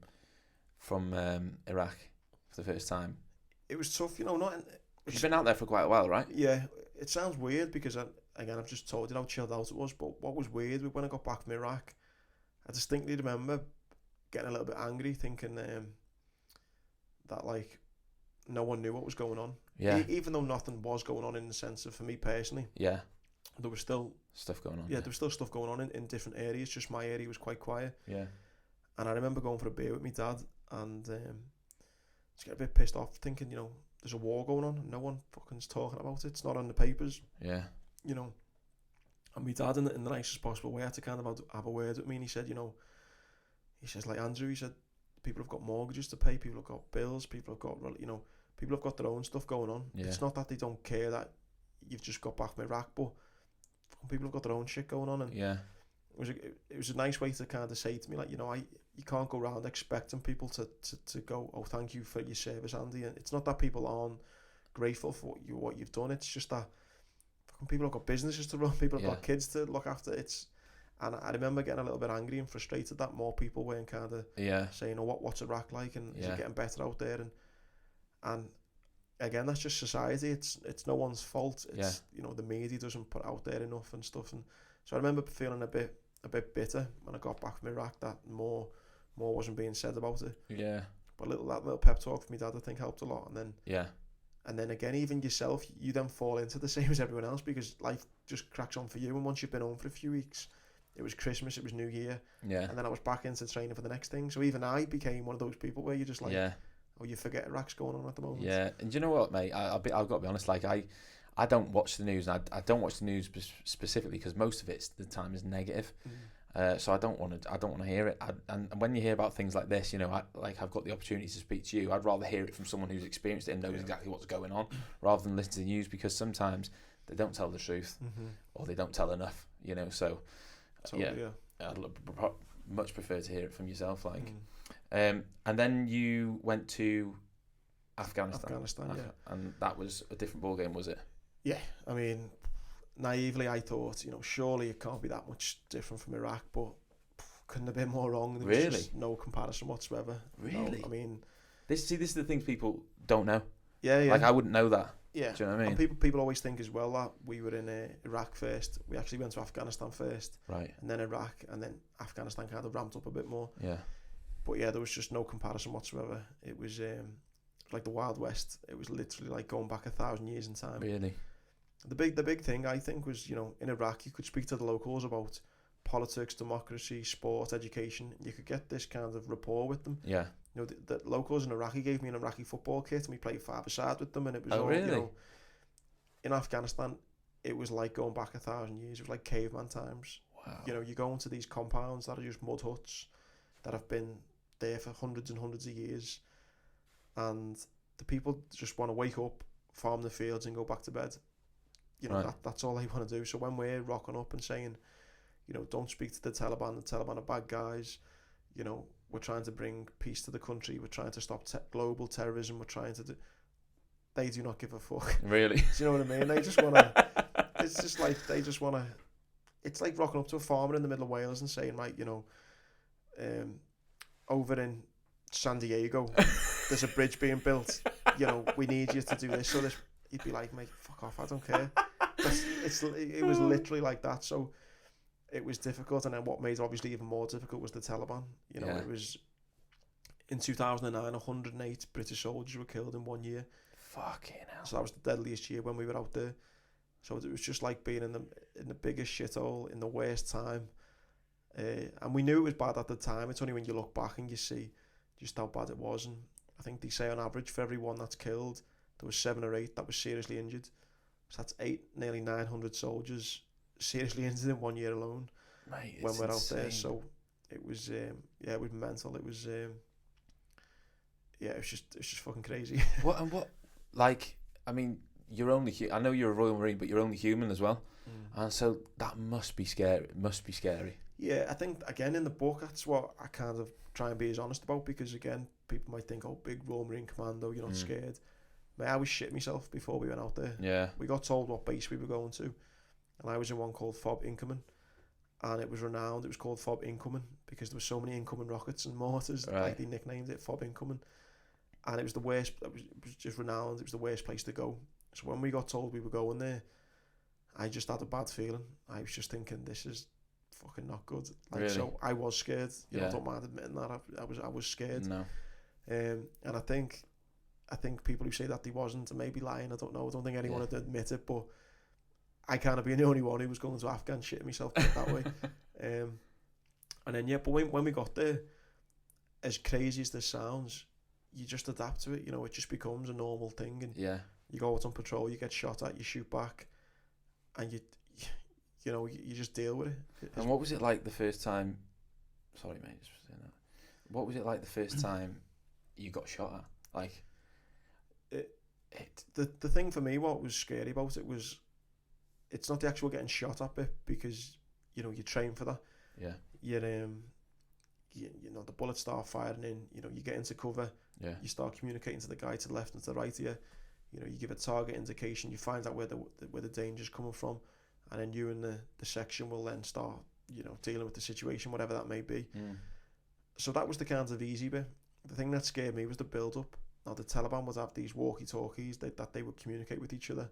Iraq for the first time? It was tough, you know. You've been out there for quite a while, right? Yeah. It sounds weird because I've just told you how chilled out it was. But what was weird when I got back from Iraq, I distinctly remember getting a little bit angry, thinking that like no one knew what was going on. Yeah. Even though nothing was going on in the sense of, for me personally. Yeah. There was still stuff going on. Yeah, there was still stuff going on in different areas. Just my area was quite quiet. Yeah. And I remember going for a beer with my dad and just get a bit pissed off, thinking, you know, there's a war going on and no one fucking's talking about it. It's not on the papers. Yeah. You know. And my dad, in the nicest possible way, had to kind of have a word with me, and he said, you know, like, Andrew, he said, people have got mortgages to pay, people have got bills, people have got, you know, people have got their own stuff going on. Yeah. It's not that they don't care that you've just got back from Iraq, but people have got their own shit going on. And yeah, it was a nice way to kind of say to me, like, you know, you can't go around expecting people to go, oh, thank you for your service, Andy. And it's not that people aren't grateful for what you've done. It's just that people have got businesses to run, people have got kids to look after. And I remember getting a little bit angry and frustrated that more people weren't kind of saying, oh, what's Iraq like, and is it getting better out there? And again, that's just society. It's no one's fault. It's you know, the media doesn't put out there enough and stuff. And so I remember feeling a bit bitter when I got back from Iraq that more wasn't being said about it. Yeah. But that little pep talk from my dad, I think, helped a lot. And then again, even yourself, you then fall into the same as everyone else because life just cracks on for you. And once you've been home for a few weeks, it was Christmas, it was New Year. Yeah. And then I was back into training for the next thing. So even I became one of those people where you're just like, oh, you forget Iraq's going on at the moment. Yeah. And you know what, mate? I've got to be honest. Like I don't watch the news, and I don't watch the news specifically because most of the time is negative. So I don't want to hear it. And when you hear about things like this, you know, I've got the opportunity to speak to you. I'd rather hear it from someone who's experienced it and knows exactly what's going on, rather than listen to the news, because sometimes they don't tell the truth or they don't tell enough. You know, so I'd much prefer to hear it from yourself. Like, and then you went to Afghanistan, yeah, and that was a different ball game, was it? Yeah, I mean, naively I thought, surely it can't be that much different from Iraq, but couldn't have been more wrong. There was just no comparison whatsoever. Really? No, I mean, this is the things people don't know. Yeah. Like, I wouldn't know that. Yeah. Do you know what I mean? And people always think as well that we were in Iraq first. We actually went to Afghanistan first. Right. And then Iraq, and then Afghanistan kind of ramped up a bit more. Yeah. But yeah, there was just no comparison whatsoever. It was like the Wild West. It was literally like going back 1,000 years in time. Really? The big thing, I think, was, in Iraq, you could speak to the locals about politics, democracy, sport, education. You could get this kind of rapport with them. Yeah. The locals in Iraq gave me an Iraqi football kit, and we played 5-a-side with them, and it was really? In Afghanistan, it was like going back 1,000 years. It was like caveman times. Wow. You go into these compounds that are just mud huts that have been there for hundreds and hundreds of years, and the people just want to wake up, farm the fields, and go back to bed. That's all they want to do. So when we're rocking up and saying, don't speak to the Taliban are bad guys, we're trying to bring peace to the country, we're trying to stop global terrorism, we're trying to do... They do not give a fuck. Really? Do you know what I mean? They just want to... It's just like, they just want to... It's like rocking up to a farmer in the middle of Wales and saying, right, over in San Diego, there's a bridge being built, we need you to do this. So you'd be like, mate, fuck off, I don't care. It was literally like that. So it was difficult, and then what made it obviously even more difficult was the Taliban. It was in 2009, 108 British soldiers were killed in 1 year. Fucking hell. So that was the deadliest year when we were out there. So it was just like being in the biggest shithole in the worst time. And we knew it was bad at the time. It's only when you look back and you see just how bad it was. And I think they say on average for every one that's killed, there was 7 or 8 that was seriously injured. So that's nearly 900 soldiers seriously injured in 1 year alone. Mate, when we're insane. Out there. So it was it was mental. It was it was just fucking crazy. I mean, you're only I know you're a Royal Marine, but you're only human as well. And so that must be scary. It must be scary. Yeah, I think again in the book that's what I kind of try and be as honest about, because again people might think, oh, big Royal Marine Commando, you're not scared. Mate, I was shit myself before we went out there. Yeah. We got told what base we were going to, and I was in one called FOB Incoming, and it was renowned. It was called FOB Incoming because there were so many incoming rockets and mortars. Right. Like they nicknamed it FOB Incoming, and it was the worst. It was just renowned. It was the worst place to go. So when we got told we were going there, I just had a bad feeling. I was just thinking, this is fucking not good. Really? So I was scared. I don't mind admitting that. I was scared. No. And I think people who say that they wasn't, and maybe lying, I don't know. I don't think anyone would admit it, but I kind of being the only one who was going to Afghan shitting myself that way. And then but when we got there, as crazy as this sounds, you just adapt to it. It just becomes a normal thing, and you go out on patrol, you get shot at, you shoot back, and you just deal with it. And what was it like the first time? Sorry, mate. Just saying that. What was it like the first time you got shot at? Like, the thing for me, what was scary about it was, it's not the actual getting shot at bit, because you train for that. Yeah. The bullets start firing in. You get into cover. Yeah. You start communicating to the guy to the left and to the right of you. You give a target indication. You find out where the danger's coming from, and then you and the section will then start dealing with the situation, whatever that may be. So that was the kind of easy bit. The thing that scared me was the build up. Now the Taliban would have these walkie-talkies that they would communicate with each other.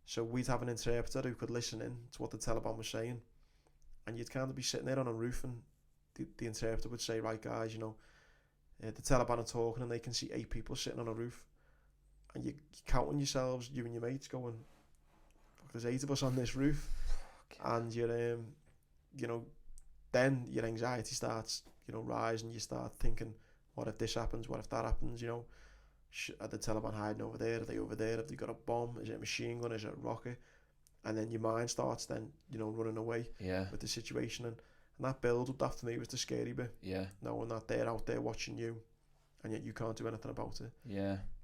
So we'd have an interpreter who could listen in to what the Taliban was saying, and you'd kind of be sitting there on a roof, and the interpreter would say, right guys, the Taliban are talking, and they can see 8 people sitting on a roof, and you counting yourselves, you and your mates, going, fuck, there's 8 of us on this roof. And you're then your anxiety starts rising. You start thinking, what if this happens, what if that happens? Are the Taliban hiding over there? Are they over there? Have they got a bomb? Is it a machine gun? Is it a rocket? And then your mind starts then running away with the situation, and that build up, that for me was the scary bit. Knowing that they're out there watching you, and yet you can't do anything about it.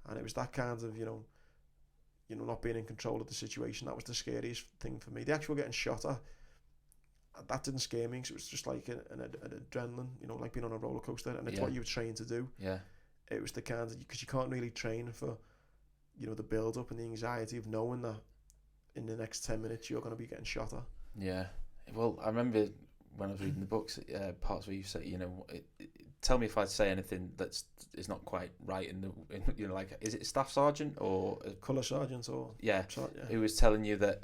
And it was that kind of not being in control of the situation. That was the scariest thing for me. The actual getting shot at, that didn't scare me, because it was just like an adrenaline, like being on a roller coaster, and it's what you were trained to do. It was the kind of, because you can't really train for the build up and the anxiety of knowing that in the next 10 minutes you're going to be getting shot at. Yeah. Well, I remember when I was reading the books, parts where you say, you know, tell me if I say anything is not quite right in you know, like, is it a staff sergeant or a colour sergeant or who was telling you that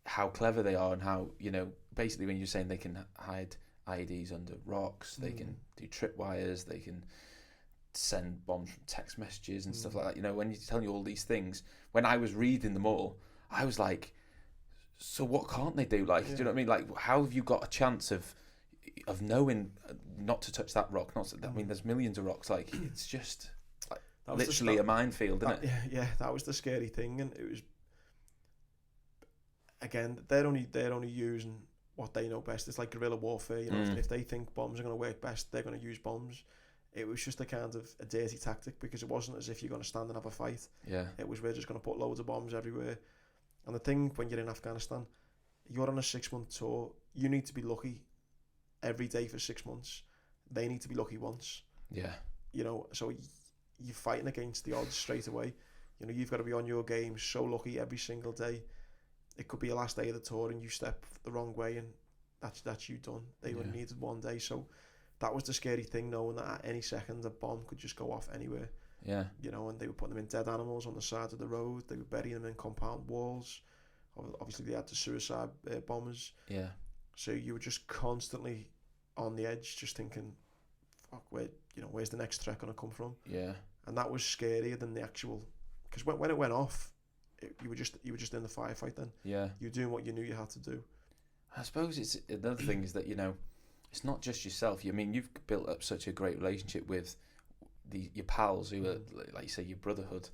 how clever they are and how, you know, basically when you're saying they can hide IEDs under rocks, they can do tripwires, they can send bombs from text messages and stuff like that. You know, when he's telling you all these things, when I was reading them all, I was like, so what can't they do? Like, do you know what I mean? Like, how have you got a chance of knowing not to touch that rock? I mean, there's millions of rocks. Like, it's just like, literally a minefield, isn't it? Yeah, that was the scary thing, and it was, again, they're only using what they know best. It's like guerrilla warfare, you know. If they think bombs are going to work best, they're going to use bombs. It was just a dirty tactic, because it wasn't as if you're going to stand and have a fight. Yeah. It was, we're just going to put loads of bombs everywhere. And the thing, when you're in Afghanistan, you're on a 6-month tour. You need to be lucky every day for 6 months. They need to be lucky once. Yeah. You know, so you're fighting against the odds straight away. You know, you've got to be on your game, so lucky every single day. It could be your last day of the tour and you step the wrong way and that's you done. They only needed one day. So that was the scary thing, knowing that at any second a bomb could just go off anywhere. Yeah. You know, and they were putting them in dead animals on the side of the road. They were burying them in compound walls. Obviously, they had the suicide bombers. Yeah. So you were just constantly on the edge, just thinking, "Fuck, where's the next threat going to come from?" Yeah. And that was scarier than the actual, because when it went off, you were just in the firefight. Then yeah, you were doing what you knew you had to do. I suppose it's another thing is that, you know, it's not just yourself. I mean, you've built up such a great relationship with your pals who are, like you say, your brotherhood,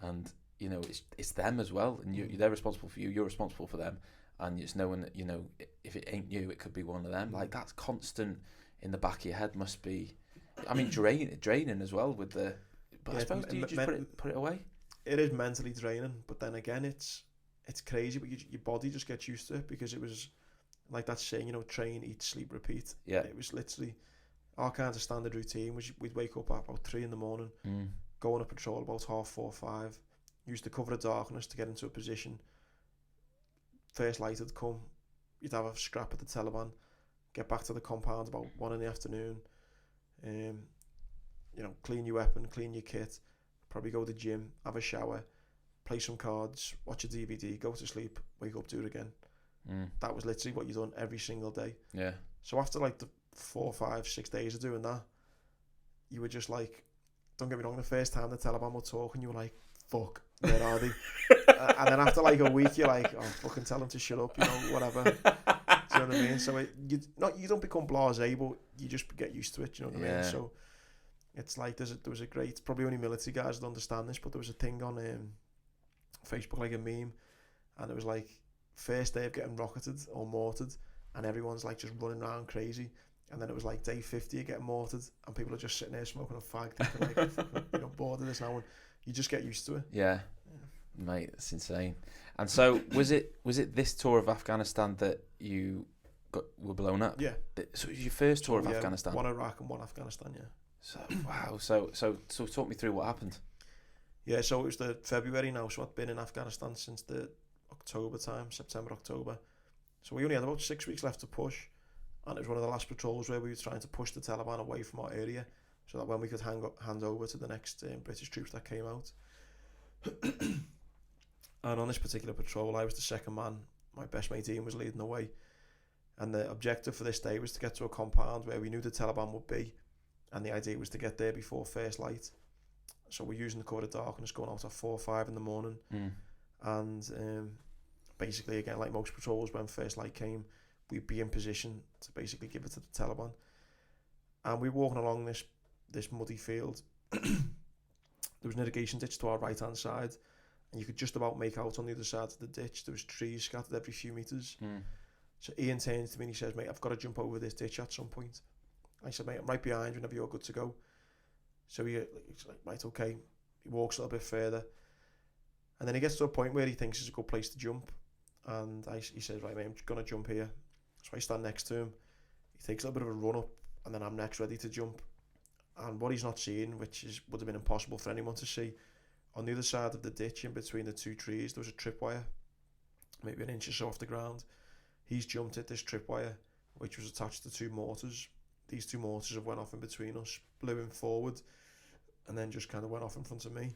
and you know it's them as well, and they're responsible for you, you're responsible for them, and it's knowing that, you know, if it ain't you, it could be one of them. Like, that's constant in the back of your head must be, I mean, draining as well with the. But I suppose, do you just put it away? It is mentally draining, but then again, it's crazy, but your body just gets used to it, because it was like that saying, you know, train, eat, sleep, repeat. Yeah. It was literally our kind of standard routine. We'd wake up at about 3 a.m, go on a patrol about 4:30, 5, use the cover of darkness to get into a position. First light would come, you'd have a scrap at the Taliban, get back to the compound about 1 p.m, you know, clean your weapon, clean your kit, probably go to the gym, have a shower, play some cards, watch a DVD, go to sleep, wake up, do it again. That was literally what you done every single day. Yeah. So after like the 4, 5, 6 days of doing that, you were just like, don't get me wrong, the first time the Taliban were talking, you were like, fuck, where are they? And then after like a week, you're like, oh, fucking tell them to shut up, you know, whatever. Do you know what I mean? So you don't become blasé, but you just get used to it, you know what I mean? So it's like, there was a great, probably only military guys that understand this, but there was a thing on Facebook, like a meme, and it was like, first day of getting rocketed or mortared, and everyone's like just running around crazy, and then it was like day 50 of getting mortared, and people are just sitting there smoking a fag, thinking like, fucking, you know, bored of this now, and you just get used to it. Yeah. Mate, that's insane. And so was it this tour of Afghanistan that you were blown up? Yeah. So it was your first tour of Afghanistan? One Iraq and one Afghanistan, yeah. So wow. So talk me through what happened. Yeah, so it was the February now, so I'd been in Afghanistan since the October time, September, October. So we only had about 6 weeks left to push, and it was one of the last patrols where we were trying to push the Taliban away from our area, so that when we could hand over to the next British troops that came out. And on this particular patrol, I was the second man. My best mate Ian was leading the way, and the objective for this day was to get to a compound where we knew the Taliban would be, and the idea was to get there before first light. So we're using the cover of darkness, going out at 4 or 5 in the morning, and basically, again, like most patrols, when first light came, we'd be in position to basically give it to the Taliban. And we were walking along this muddy field. There was an irrigation ditch to our right hand side, and you could just about make out on the other side of the ditch. There was trees scattered every few meters. So Ian turns to me and he says, mate, I've got to jump over this ditch at some point. I said, mate, I'm right behind you whenever you're good to go. So he's like, right, okay. He walks a little bit further, and then he gets to a point where he thinks it's a good place to jump, and he says, right, mate, I'm going to jump here. So I stand next to him. He takes a little bit of a run up, and then I'm next ready to jump. And what he's not seeing, which would have been impossible for anyone to see, On the other side of the ditch, in between the two trees, there was a tripwire, maybe an inch or so off the ground. He's jumped at this tripwire, which was attached to 2 mortars. These 2 mortars have went off in between us, blew him forward, and then just kind of went off in front of me.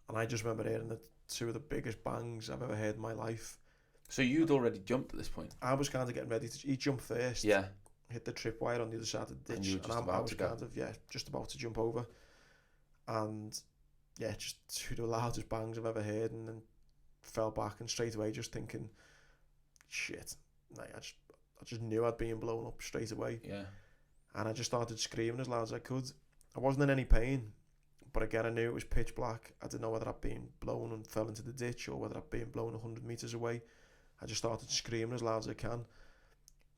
And I just remember hearing the 2 of the biggest bangs I've ever heard in my life. So you'd already jumped at this point? I was kind of getting ready to... He jumped first. Yeah. Hit the tripwire on the other side of the ditch. And I was kind of, just about to jump over. And, just 2 of the loudest bangs I've ever heard, and then fell back, and straight away just thinking, shit. Like, I just knew I'd been blown up straight away. Yeah. And I just started screaming as loud as I could. I wasn't in any pain, but again, I knew it was pitch black. I didn't know whether I'd been blown and fell into the ditch or whether I'd been blown 100 metres away. I just started screaming as loud as I can,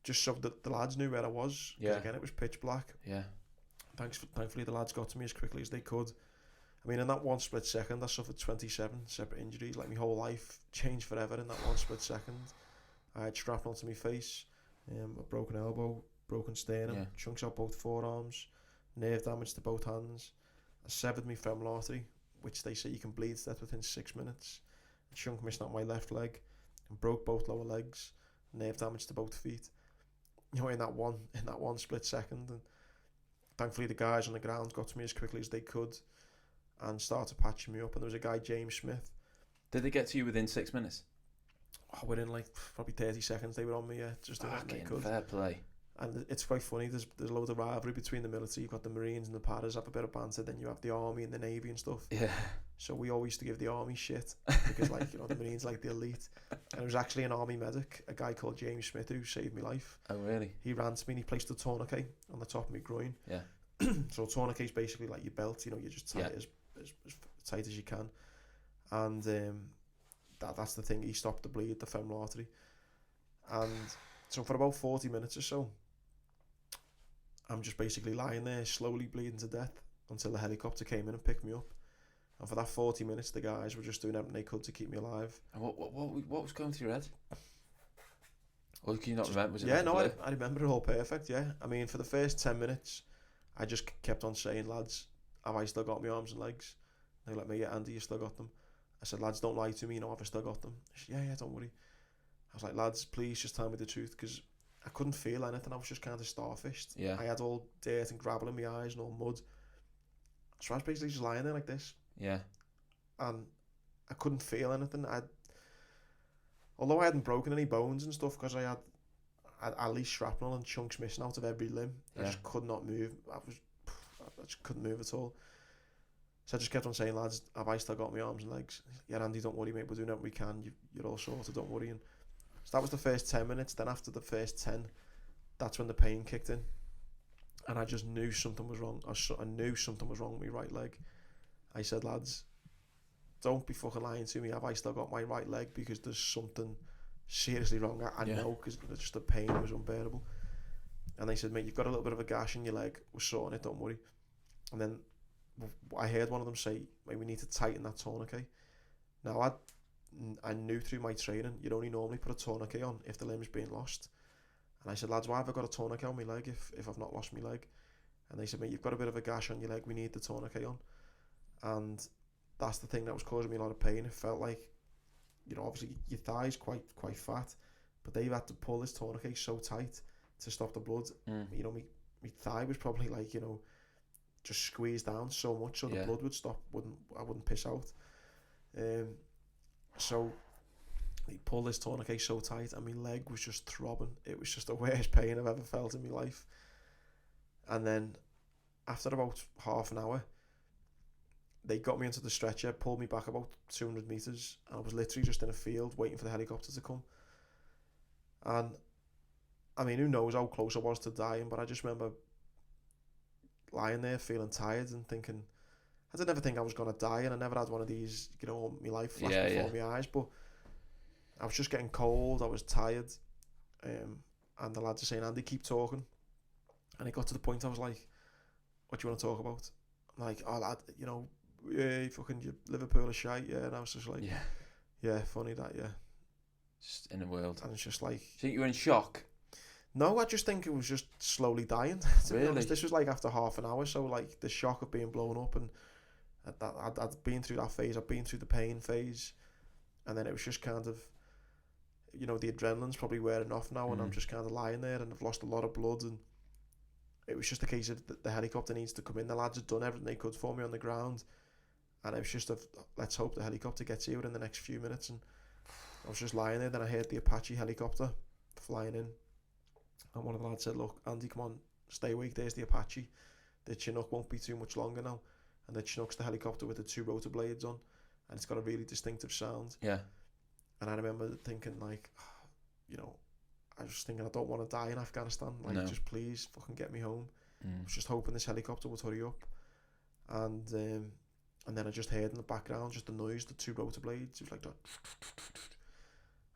just so that the lads knew where I was. Because again, it was pitch black. Yeah. Thankfully, the lads got to me as quickly as they could. I mean, in that one split second, I suffered 27 separate injuries. Like, my whole life changed forever in that one split second. I had shrapnel to my face, a broken elbow, broken sternum, chunks out both forearms, nerve damage to both hands. I severed my femoral artery, which they say you can bleed to death within 6 minutes. A chunk missing out my left leg, and broke both lower legs, nerve damage to both feet. You know, in that one split second. And thankfully, the guys on the ground got to me as quickly as they could and started patching me up. And there was a guy, James Smith. Did they get to you within 6 minutes? Oh, within like probably 30 seconds they were on me, just doing what they could. Fair play. And it's quite funny, there's loads of rivalry between the military. You've got the Marines and the Paras, have a bit of banter, then you have the Army and the Navy and stuff. Yeah. So we always used to give the Army shit, because like, you know, the Marines like the elite. And it was actually an Army medic, a guy called James Smith, who saved my life. Oh, really? He ran to me and he placed a tourniquet on the top of my groin. Yeah. So a tourniquet is basically like your belt, you know, you just tie it as tight as you can. And that's the thing, he stopped the bleed, the femoral artery. And so for about 40 minutes or so, I'm just basically lying there, slowly bleeding to death, until the helicopter came in and picked me up. And for that 40 minutes, the guys were just doing everything they could to keep me alive. And what was going through your head? Or can you not remember? Was it I remember it all perfect, I mean, for the first 10 minutes, I just kept on saying, lads, have I still got my arms and legs? They let me, yeah, Andy, you still got them. I said, lads, don't lie to me, you know, have I still got them? She said, yeah, don't worry. I was like, lads, please just tell me the truth, because I couldn't feel anything. I was just kind of starfished. Yeah. I had all dirt and gravel in my eyes and all mud. So I was basically just lying there like this. Yeah. And I couldn't feel anything. Although I hadn't broken any bones and stuff, because I had at least shrapnel and chunks missing out of every limb. I just could not move. I just couldn't move at all. So I just kept on saying, lads, have I still got my arms and legs? Yeah, Andy, don't worry, mate. We're doing everything we can. You're all sorted, don't worry. And so that was the first 10 minutes. Then after the first 10, that's when the pain kicked in. And I just knew something was wrong. I knew something was wrong with my right leg. I said, lads, don't be fucking lying to me. Have I still got my right leg? Because there's something seriously wrong. I know, because just the pain was unbearable. And they said, mate, you've got a little bit of a gash in your leg. We're sorting it, don't worry. And then I heard one of them say, mate, we need to tighten that tourniquet. Now, I knew through my training, you'd only normally put a tourniquet on if the limb's being lost. And I said, lads, why have I got a tourniquet on my leg if I've not lost my leg? And they said, mate, you've got a bit of a gash on your leg, we need the tourniquet on. And that's the thing that was causing me a lot of pain. It felt like, you know, obviously your thigh's quite fat, but they had to pull this tourniquet so tight to stop the blood. You know, my thigh was probably like, you know, just squeezed down so much so the blood would stop, I wouldn't piss out. So he pulled this tourniquet so tight and my leg was just throbbing. It was just the worst pain I've ever felt in my life. And then after about half an hour, they got me into the stretcher, pulled me back about 200 metres, and I was literally just in a field waiting for the helicopter to come. And I mean, who knows how close I was to dying, but I just remember lying there feeling tired and thinking, I didn't ever think I was going to die, and I never had one of these, you know, my life flash before my eyes, but I was just getting cold, I was tired, and the lads are saying, Andy, keep talking. And it got to the point I was like, what do you want to talk about? I'm like, oh lad, you know, yeah, fucking Liverpool is shite, yeah. And I was just like, yeah, funny that, yeah. Just in the world. And it's just like... Do you think you were in shock? No, I just think it was just slowly dying. To be honest. This was like after half an hour, so like the shock of being blown up and I'd been through that phase. I'd been through the pain phase, and then it was just kind of, you know, the adrenaline's probably wearing off now, and I'm just kind of lying there, and I've lost a lot of blood, and it was just a case of the helicopter needs to come in. The lads had done everything they could for me on the ground, and it was just let's hope the helicopter gets here in the next few minutes. And I was just lying there. Then I heard the Apache helicopter flying in, and one of the lads said, "Look, Andy, come on, stay awake. There's the Apache. The Chinook won't be too much longer now." And the Chinook's the helicopter with the 2 rotor blades on, and it's got a really distinctive sound. Yeah. And I remember thinking, like, you know, I was just thinking, I don't want to die in Afghanistan. Like, just please fucking get me home. I was just hoping this helicopter would hurry up. And then I just heard in the background just the noise, the 2 rotor blades. It was like that.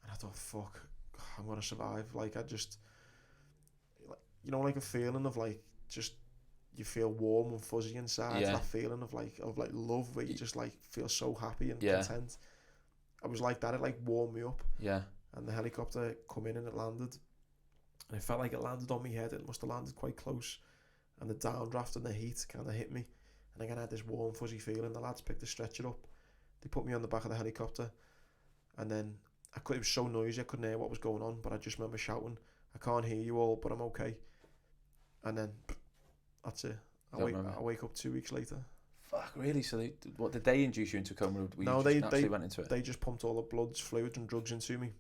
And I thought, fuck, I'm going to survive. Like, I just, you know, like a feeling of like, just, you feel warm and fuzzy inside. Yeah. That feeling of like love, where you just like feel so happy and content. I was like that. It like warmed me up. Yeah. And the helicopter come in and it landed, and it felt like it landed on my head. It must have landed quite close, and the downdraft and the heat kind of hit me, and again I had this warm fuzzy feeling. The lads picked the stretcher up, they put me on the back of the helicopter, and then it was so noisy I couldn't hear what was going on, but I just remember shouting, "I can't hear you all, but I'm okay." And then that's it. I wake up 2 weeks later. Fuck, really? So did they induce you into a coma? No, they went into it. They just pumped all the bloods, fluids and drugs into me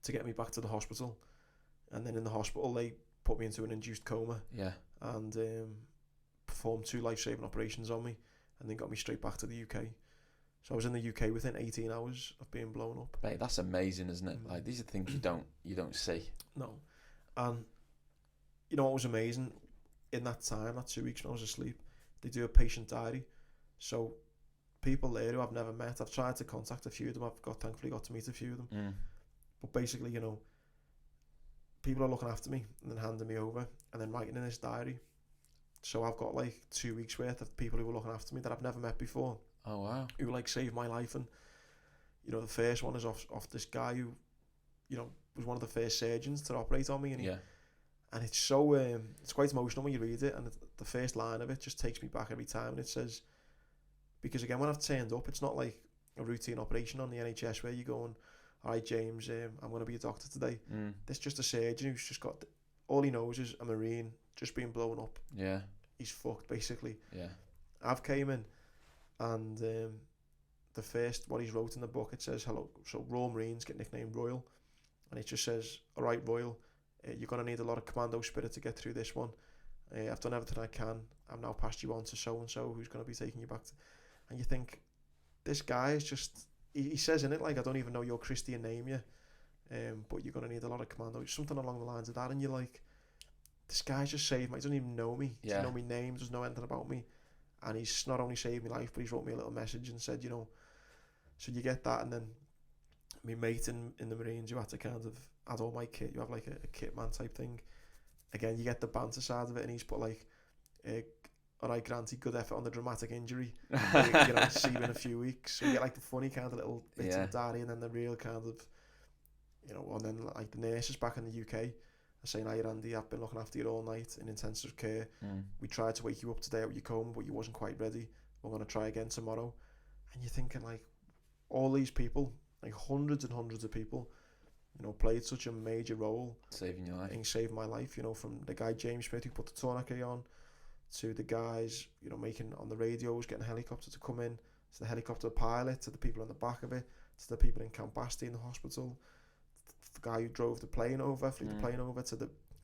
to get me back to the hospital. And then in the hospital they put me into an induced coma. Yeah. And performed 2 life-saving operations on me, and then got me straight back to the UK. So I was in the UK within 18 hours of being blown up. Mate, that's amazing, isn't it? Like, these are things you don't see. No. And you know what was amazing? In that time, that 2 weeks when I was asleep, they do a patient diary. So people there who I've never met, I've tried to contact a few of them. Thankfully got to meet a few of them. But basically, you know, people are looking after me and then handing me over and then writing in this diary. So I've got like 2 weeks worth of people who were looking after me that I've never met before. Oh wow! Who like saved my life. And you know, the first one is off this guy who, you know, was one of the first surgeons to operate on me. And and it's so it's quite emotional when you read it, and the first line of it just takes me back every time. And it says, because again, when I've turned up, it's not like a routine operation on the NHS where you're going, "All right, James, I'm going to be a doctor today." This just a surgeon who's just got, all he knows is a Marine just being blown up. Yeah. He's fucked, basically. Yeah. I've came in, and the first, what he's wrote in the book, it says, "Hello." So Royal Marines get nicknamed Royal, and it just says, "All right, Royal, you're going to need a lot of commando spirit to get through this one. I've done everything I can. I'm now passed you on to so-and-so who's going to be taking you back to..." And you think, this guy is just... He says in it, like, "I don't even know your Christian name yet, but you're going to need a lot of commando." Something along the lines of that. And you're like, this guy's just saved me. He doesn't even know me. He doesn't know my name, doesn't know anything about me. And he's not only saved my life, but he's wrote me a little message and said, you know... So you get that, and then my mate in the Marines, you had to kind of add all my kit. You have like a kit man type thing. Again, you get the banter side of it, and he's put like, "All right, Granty, good effort on the dramatic injury. You know, see you in a few weeks." So you get like the funny kind of little bits of the diary, and then the real kind of, you know, and then like the nurses back in the UK are saying, "Hi, Andy, I've been looking after you all night in intensive care. We tried to wake you up today out your coma, but you wasn't quite ready. We're going to try again tomorrow." And you're thinking, like, all these people, like hundreds and hundreds of people, you know, played such a major role saving your life, and saved my life. You know, from the guy James Smith who put the tourniquet on, to the guys, you know, making on the radios, getting a helicopter to come in, to the helicopter pilot, to the people on the back of it, to the people in Camp Basti in the hospital, the guy who drove the plane over, flew the plane over, to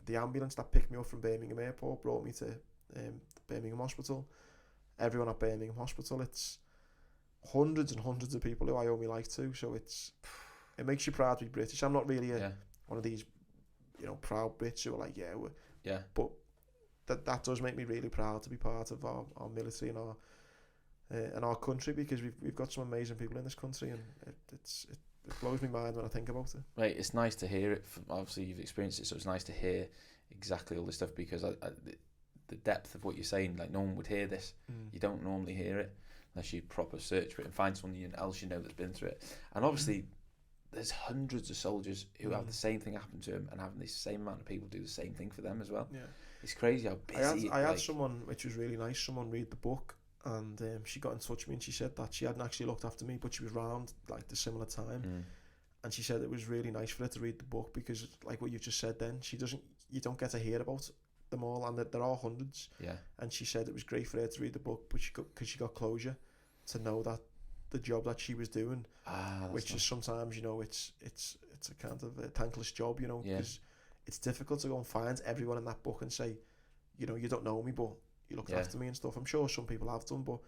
the ambulance that picked me up from Birmingham Airport, brought me to Birmingham Hospital. Everyone at Birmingham Hospital, it's hundreds and hundreds of people who I owe my life to. So it makes you proud to be British. I'm not really one of these, you know, proud Brits who are like, but that does make me really proud to be part of our military and our country, because we've got some amazing people in this country, and it blows my mind when I think about it. Right, it's nice to hear it. Obviously, you've experienced it, so it's nice to hear exactly all this stuff, because the depth of what you're saying, like, no one would hear this. You don't normally hear it unless you proper search for it and find someone else you know that's been through it. And obviously, there's hundreds of soldiers who have the same thing happen to them, and having the same amount of people do the same thing for them as well. Yeah. It's crazy how busy... I had someone, which was really nice, someone read the book and she got in touch with me and she said that she hadn't actually looked after me, but she was round like the similar time, and she said it was really nice for her to read the book because, like what you just said, then you don't get to hear about them all, and there are hundreds. Yeah. And she said it was great for her to read the book, but because she got closure to know that the job that she was doing, which is sometimes, you know, it's a kind of a thankless job, you know, because it's difficult to go and find everyone in that book and say, you know, you don't know me, but you looked after me and stuff. I'm sure some people have done, but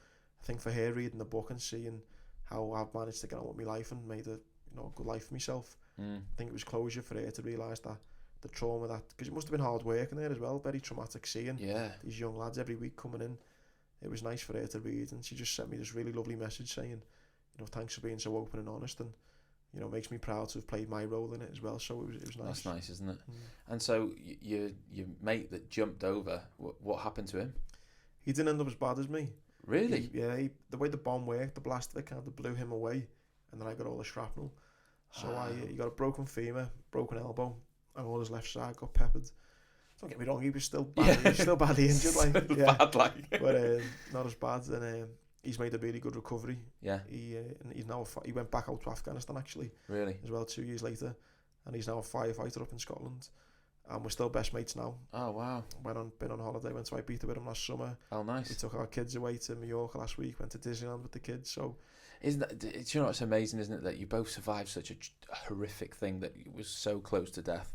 I think for her reading the book and seeing how I've managed to get on with my life and made a, you know, a good life for myself, I think it was closure for her to realise that the trauma that, because it must have been hard work in there as well, very traumatic seeing these young lads every week coming in. It was nice for her to read, and she just sent me this really lovely message saying, you know, thanks for being so open and honest, and, you know, makes me proud to have played my role in it as well. So it was nice. That's nice, isn't it? And so your mate that jumped over, what happened to him? He didn't end up as bad as me. Really? The way the bomb worked, the blast of it kind of blew him away, and then I got all the shrapnel. So he got a broken femur, broken elbow, and all his left side got peppered. Don't get me wrong, he was still badly injured, bad, but not as bad. And he's made a really good recovery. Yeah. And he's now he went back out to Afghanistan actually. Really? As well, 2 years later, and he's now a firefighter up in Scotland. And we're still best mates now. Oh wow! Been on holiday. Went to Ibiza with him last summer. Oh nice. We took our kids away to Mallorca last week. Went to Disneyland with the kids. So, isn't that? You know, it's amazing, isn't it, that you both survived such a horrific thing that was so close to death,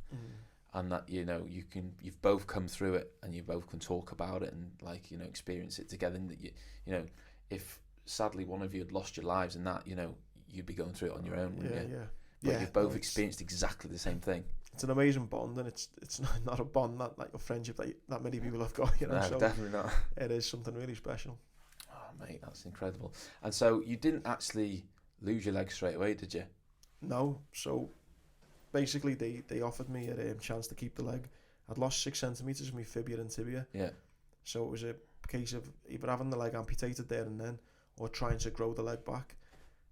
and that, you know, you've both come through it, and you both can talk about it and, like, you know, experience it together. And that you know, if sadly one of you had lost your lives in that, you know, you'd be going through it on your own, wouldn't you? But you've both experienced exactly the same thing. It's an amazing bond, and it's not a bond that, like, a friendship that many people have got, you know. No, so definitely not. It is something really special. Oh mate, that's incredible. And so you didn't actually lose your leg straight away, did you? No. So basically they offered me a chance to keep the leg. I'd lost 6 centimetres of my fibula and tibia. Yeah. So it was a case of either having the leg amputated there and then, or trying to grow the leg back.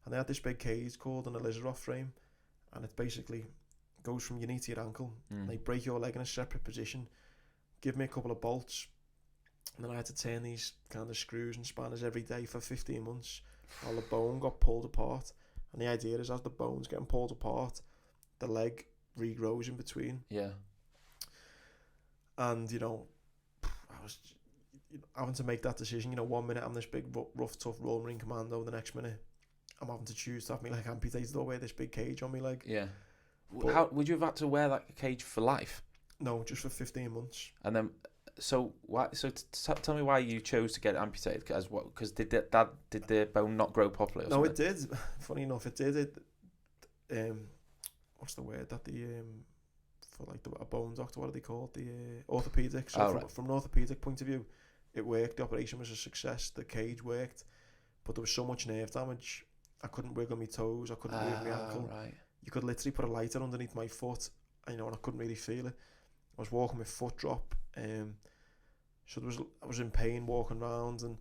And they had this big cage called an Elizarov frame, and it basically goes from your knee to your ankle. They break your leg in a separate position, give me a couple of bolts, and then I had to turn these kind of screws and spanners every day for 15 months while the bone got pulled apart. And the idea is, as the bone's getting pulled apart, the leg regrows in between. Yeah. And, you know, I was having to make that decision. You know, 1 minute I'm this big, rough, tough Royal Marine Commando, the next minute I'm having to choose to have my leg amputated or wear this big cage on my leg. Yeah. How would you have had to wear that cage for life? No, just for 15 months. And then, so why? So tell me why you chose to get it amputated. As what? Because did the bone not grow properly? Or no, something? It did. Funny enough, it did. What's the word that for like a bone doctor? What are they called? The orthopedic. So from an orthopedic point of view, it worked. The operation was a success. The cage worked, but there was so much nerve damage. I couldn't wiggle my toes. I couldn't move my ankle. Right. You could literally put a lighter underneath my foot, you know, and I couldn't really feel it. I was walking with foot drop, so I was in pain walking around. And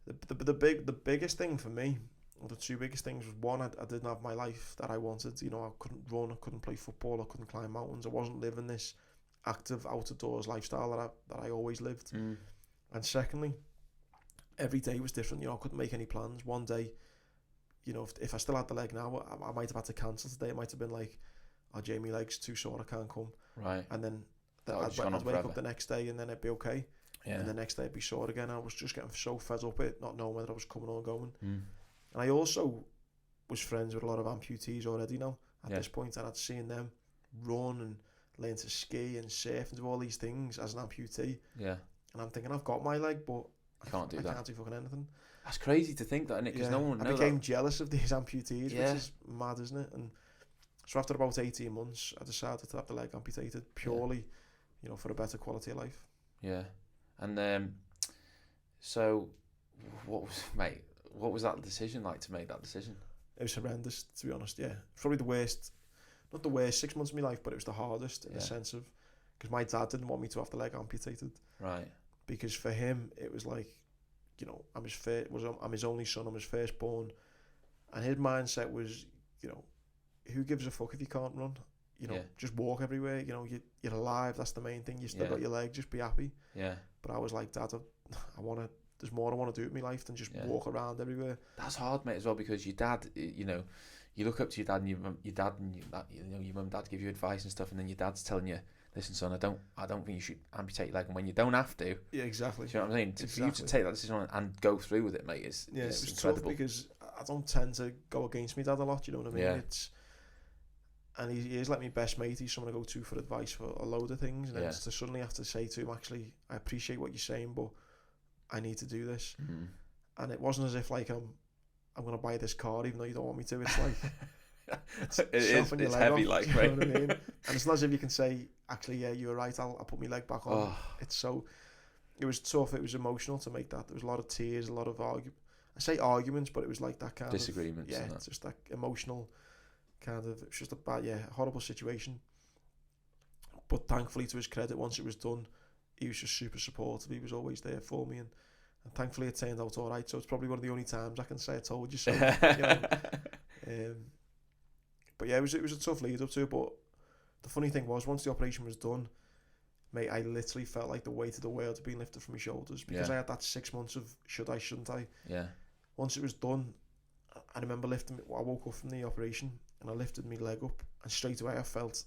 the biggest thing for me, or the two biggest things, was one, I didn't have my life that I wanted. You know, I couldn't run, I couldn't play football, I couldn't climb mountains. I wasn't living this active out of doors lifestyle that I always lived. And secondly, every day was different. You know, I couldn't make any plans. One day, you know, if I still had the leg now, I might have had to cancel today. It might have been like, oh, Jamie, leg's too sore, I can't come. Right. And then I'd wake up the next day and then it'd be okay. Yeah. And the next day it'd be sore again. I was just getting so fed up with it, not knowing whether I was coming or going. And I also was friends with a lot of amputees already now at this point, and I'd seen them run and learn to ski and surf and do all these things as an amputee. Yeah. And I'm thinking, I've got my leg, but I can't do fucking anything. That's crazy to think that, isn't it? Because no one would know that. I became jealous of these amputees, which is mad, isn't it? And so after about 18 months, I decided to have the leg amputated purely, you know, for a better quality of life. Yeah. And so what was that decision like, to make that decision? It was horrendous, to be honest, yeah. Probably the worst, not the worst 6 months of my life, but it was the hardest in the sense of, because my dad didn't want me to have the leg amputated. Right. Because for him, it was like, you know, I'm his only son, I'm his firstborn, and his mindset was, you know, who gives a fuck if you can't run? You know, just walk everywhere. You know, you're alive. That's the main thing. You still got your leg. Just be happy. Yeah. But I was like, Dad, I want to there's more I want to do with my life than just walk around everywhere. That's hard, mate, as well, because your dad, you know, you look up to your dad and your mum and dad give you advice and stuff, and then your dad's telling you, listen, son, I don't think you should amputate your leg, and when you don't have to. Yeah, exactly. Do you know what I'm saying? Exactly. For you to take that decision on and go through with it, mate, is it was incredible. tough because I don't tend to go against my dad a lot. You know what I mean? And he is like my best mate. He's someone I go to for advice for a load of things, and then to suddenly have to say to him, actually, I appreciate what you're saying, but I need to do this. Mm-hmm. And it wasn't as if like I'm going to buy this car even though you don't want me to. It's like it's heavy, like, right? You know what I mean? And it's not as if you can say, actually, yeah, you were right, I'll put my leg back on. It was tough. It was emotional to make that. There was a lot of tears, a lot of arguments, but it was like that kind disagreements. It's just that emotional kind of. It's just a bad, horrible situation. But thankfully, to his credit, once it was done, he was just super supportive. He was always there for me, and thankfully it turned out all right. So it's probably one of the only times I can say I told you so. You know? But yeah, it was a tough lead up to it. But the funny thing was, once the operation was done, mate, I literally felt like the weight of the world had been lifted from my shoulders, because I had that 6 months of should I, shouldn't I. Yeah. Once it was done, I remember I woke up from the operation and I lifted my leg up, and straight away I felt,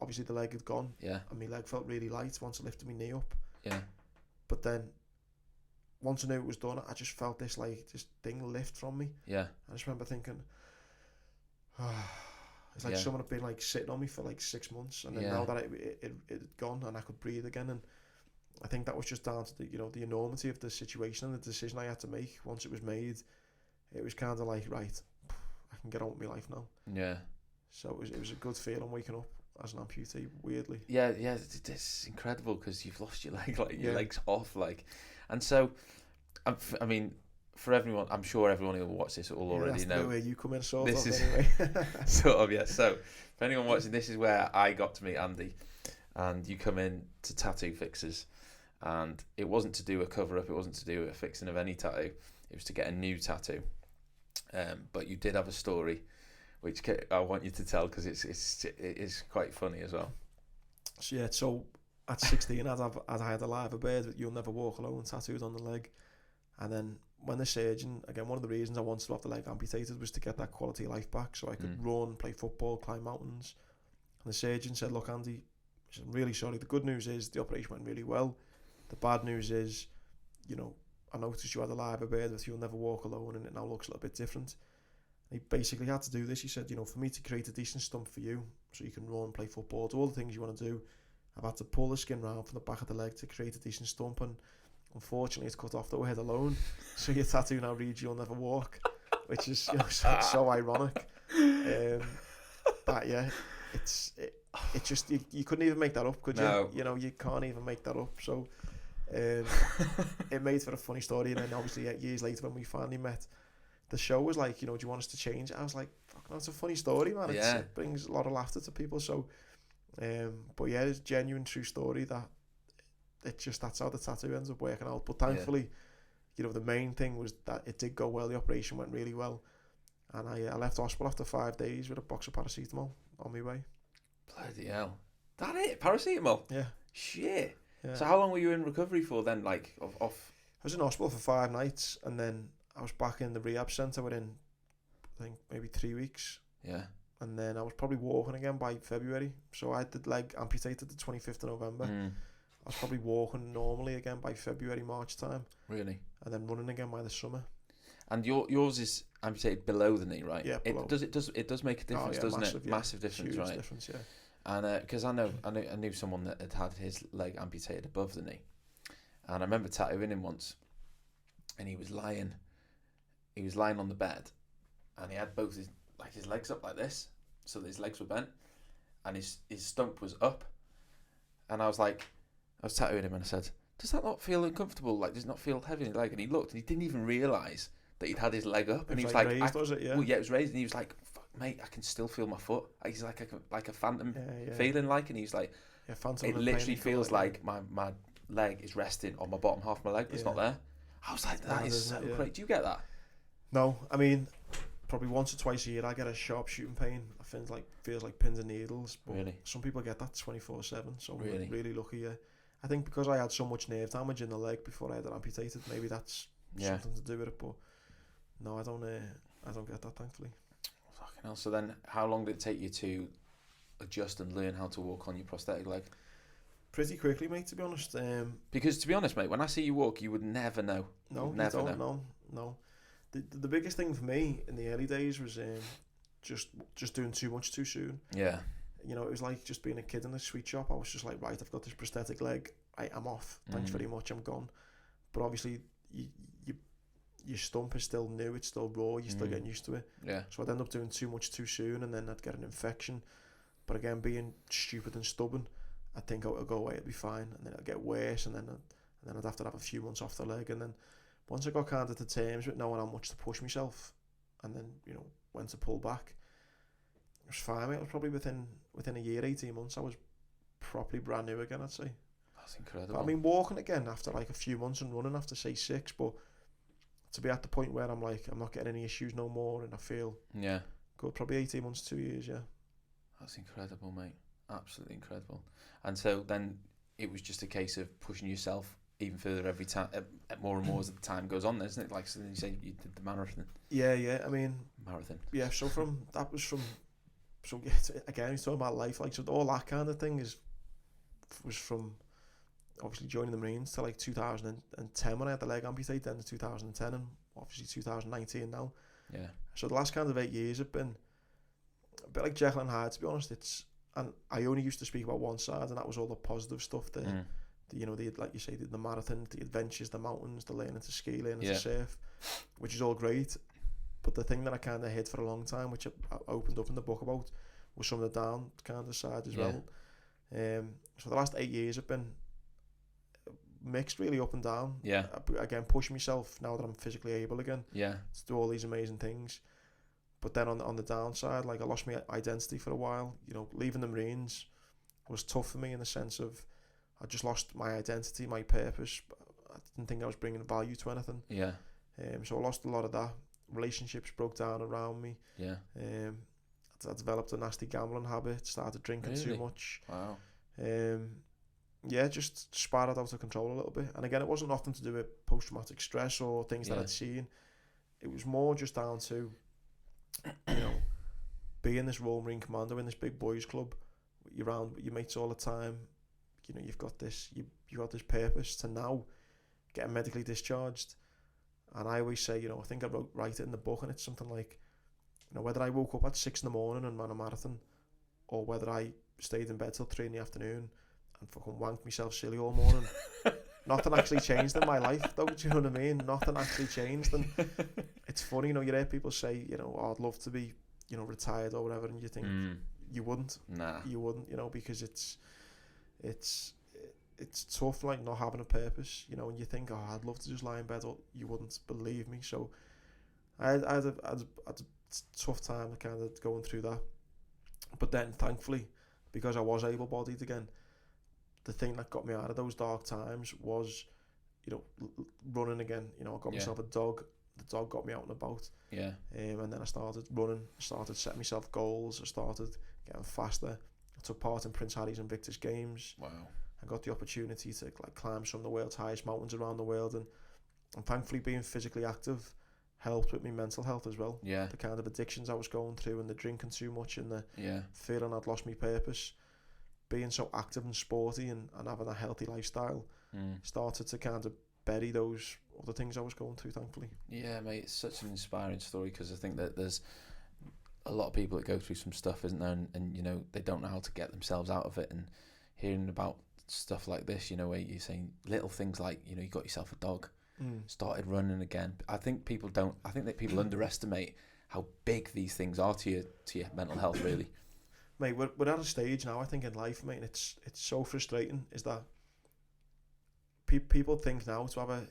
obviously the leg had gone. Yeah. And my leg felt really light once I lifted my knee up. Yeah. But then, once I knew it was done, I just felt this thing lift from me. Yeah. I just remember thinking, it's like someone had been like sitting on me for like 6 months, and then now that it had gone and I could breathe again. And I think that was just down to the enormity of the situation and the decision I had to make. Once it was made, it was kind of like, right, I can get on with my life now. Yeah. So it was a good feeling waking up as an amputee, weirdly. Yeah, it's incredible because you've lost your leg, like your leg's off, like, and so, I mean, for everyone, I'm sure everyone who will watch this will already know. Where you come in, sort of. Anyway. Sort of, yeah. So, for anyone watching, this is where I got to meet Andy, and you come in to Tattoo Fixers, and it wasn't to do a cover up, it wasn't to do a fixing of any tattoo, it was to get a new tattoo. But you did have a story, which I want you to tell because it is quite funny as well. So at 16, I had a live bird with "You'll Never Walk Alone" tattooed on the leg, and then when the surgeon, again, one of the reasons I wanted to have the leg amputated was to get that quality of life back, so I could run, play football, climb mountains. And the surgeon said, "Look, Andy, I'm really sorry. The good news is the operation went really well. The bad news is, I noticed you had a live bird with "You'll Never Walk Alone," and it now looks a little bit different." And he basically had to do this. He said, for me to create a decent stump for you, so you can run, play football, do all the things you want to do, I've had to pull the skin round from the back of the leg to create a decent stump, and unfortunately it's cut off the head alone. So your tattoo now reads "You'll Never Walk," which is so ironic. But yeah, it's just you couldn't even make that up, could you? No. You can't even make that up. So it made for a funny story. And then obviously years later when we finally met, the show was like, do you want us to change it? I was like, fuck, that's a funny story, man. It brings a lot of laughter to people. So, but yeah, it's a genuine, true story that that's how the tattoo ends up working out. But thankfully, the main thing was that it did go well. The operation went really well, and I left hospital after 5 days with a box of paracetamol on my way. Bloody hell! That it? Paracetamol? Yeah. Shit. Yeah. So how long were you in recovery for then? Like off? I was in hospital for 5 nights, and then I was back in the rehab centre within, I think, maybe 3 weeks. Yeah. And then I was probably walking again by February. So I had the leg amputated the 25th of November. I was probably walking normally again by February, March time. Really? And then running again by the summer. And yours is amputated below the knee, right? Yeah, below. It does make a difference, doesn't it? Yeah. Massive difference, huge difference, yeah. And because I knew someone that had his leg amputated above the knee, and I remember tattooing him once, and he was lying on the bed, and he had both his legs up like this, so that his legs were bent, and his stump was up, and I was tattooing him, and I said, "Does that not feel uncomfortable? Like, does it not feel heavy in his leg?" And he looked, and he didn't even realise that he'd had his leg up, and he was like, raised, was it? Yeah. Well, yeah, it was raised, and he was like, "Fuck, mate, I can still feel my foot." He's like a phantom feeling, like, and he's like, "It literally feels like my leg is resting on my bottom half of my leg, but it's not there." I was like, "That is so great." Do you get that? No, I mean, probably once or twice a year I get a sharp shooting pain. I feels like pins and needles. But really? Some people get that 24/7. So really? I'm really lucky. Yeah. I think because I had so much nerve damage in the leg before I had it amputated, maybe that's something to do with it. But no, I don't get that, thankfully. Fucking hell. So then, how long did it take you to adjust and learn how to walk on your prosthetic leg? Pretty quickly, mate, to be honest. Because to be honest, mate, when I see you walk, you would never know. No, you don't know. The biggest thing for me in the early days was just doing too much too soon. Yeah. You know, it was like just being a kid in the sweet shop. I was just like, right, I've got this prosthetic leg. I'm off. Thanks very much. I'm gone. But obviously, your stump is still new. It's still raw. You're still getting used to it. Yeah. So I'd end up doing too much too soon, and then I'd get an infection. But again, being stupid and stubborn, I think it'll go away. It'll be fine, and then it'll get worse, and then I'd have to have a few months off the leg, and then once I got kind of to terms with knowing how much to push myself, and then when to pull back, it was fine. It was probably within a year, 18 months, I was properly brand new again, I'd say. That's incredible. But I mean, walking again after like a few months and running after say 6, but to be at the point where I'm like, I'm not getting any issues no more, and I feel good, probably 18 months, 2 years, yeah. That's incredible, mate. Absolutely incredible. And so then it was just a case of pushing yourself even further every time, more and more as the time goes on, isn't it? Like, so then you say you did the marathon. Yeah. I mean, marathon. Yeah. So again, he's talking about life. Like, so all that kind of thing was from obviously joining the Marines to like 2010 when I had the leg amputated, then to 2010, and obviously 2019 now. Yeah. So the last kind of 8 years have been a bit like Jekyll and Hyde, to be honest. And I only used to speak about one side, and that was all the positive stuff. Like you say, the marathon, the adventures, the mountains, the learning to ski, learning to surf, which is all great. But the thing that I kind of hid for a long time, which I opened up in the book about, was some of the down kind of side as well. So the last 8 years have been mixed, really, up and down. Yeah. Again, pushing myself now that I'm physically able again. Yeah. To do all these amazing things. But then on the downside, like, I lost my identity for a while. Leaving the Marines was tough for me in the sense of I just lost my identity, my purpose. I didn't think I was bringing value to anything. Yeah. So I lost a lot of that. Relationships broke down around me. Yeah. I developed a nasty gambling habit. Started drinking too much. Wow. Yeah, just spiraled out of control a little bit. And again, it wasn't nothing to do with post-traumatic stress or things that I'd seen. It was more just down to being this Royal Marine Commando in this big boys club. You're around with your mates all the time. You've got this purpose to now get medically discharged. And I always say, I think I write it in the book, and it's something like, whether I woke up at 6 in the morning and ran a marathon, or whether I stayed in bed till 3 in the afternoon and fucking wanked myself silly all morning, nothing actually changed in my life, though. Do you know what I mean? Nothing actually changed. And it's funny, you hear people say, oh, I'd love to be, retired or whatever, and you think you wouldn't. Nah. You wouldn't, because it's tough, like, not having a purpose, and you think, oh, I'd love to just lie in bed, or you wouldn't believe me. So I had a tough time kind of going through that. But then, thankfully, because I was able-bodied again, the thing that got me out of those dark times was, running again. I got myself a dog. The dog got me out and about. Yeah. And then I started running, started setting myself goals, I started getting faster. I took part in Prince Harry's and Victor's games. Wow. I got the opportunity to climb some of the world's highest mountains around the world, and thankfully being physically active helped with my mental health as well. Yeah. The kind of addictions I was going through, and the drinking too much, and the feeling I'd lost my purpose. Being so active and sporty and having a healthy lifestyle started to kind of bury those other things I was going through, thankfully. Yeah, mate, it's such an inspiring story, because I think that there's a lot of people that go through some stuff, isn't there, and they don't know how to get themselves out of it. And hearing about stuff like this, where you're saying little things like, you got yourself a dog, started running again. I think that people underestimate how big these things are to your mental health, really. Mate, we're at a stage now, I think, in life, mate, and it's so frustrating, is that people think now to have a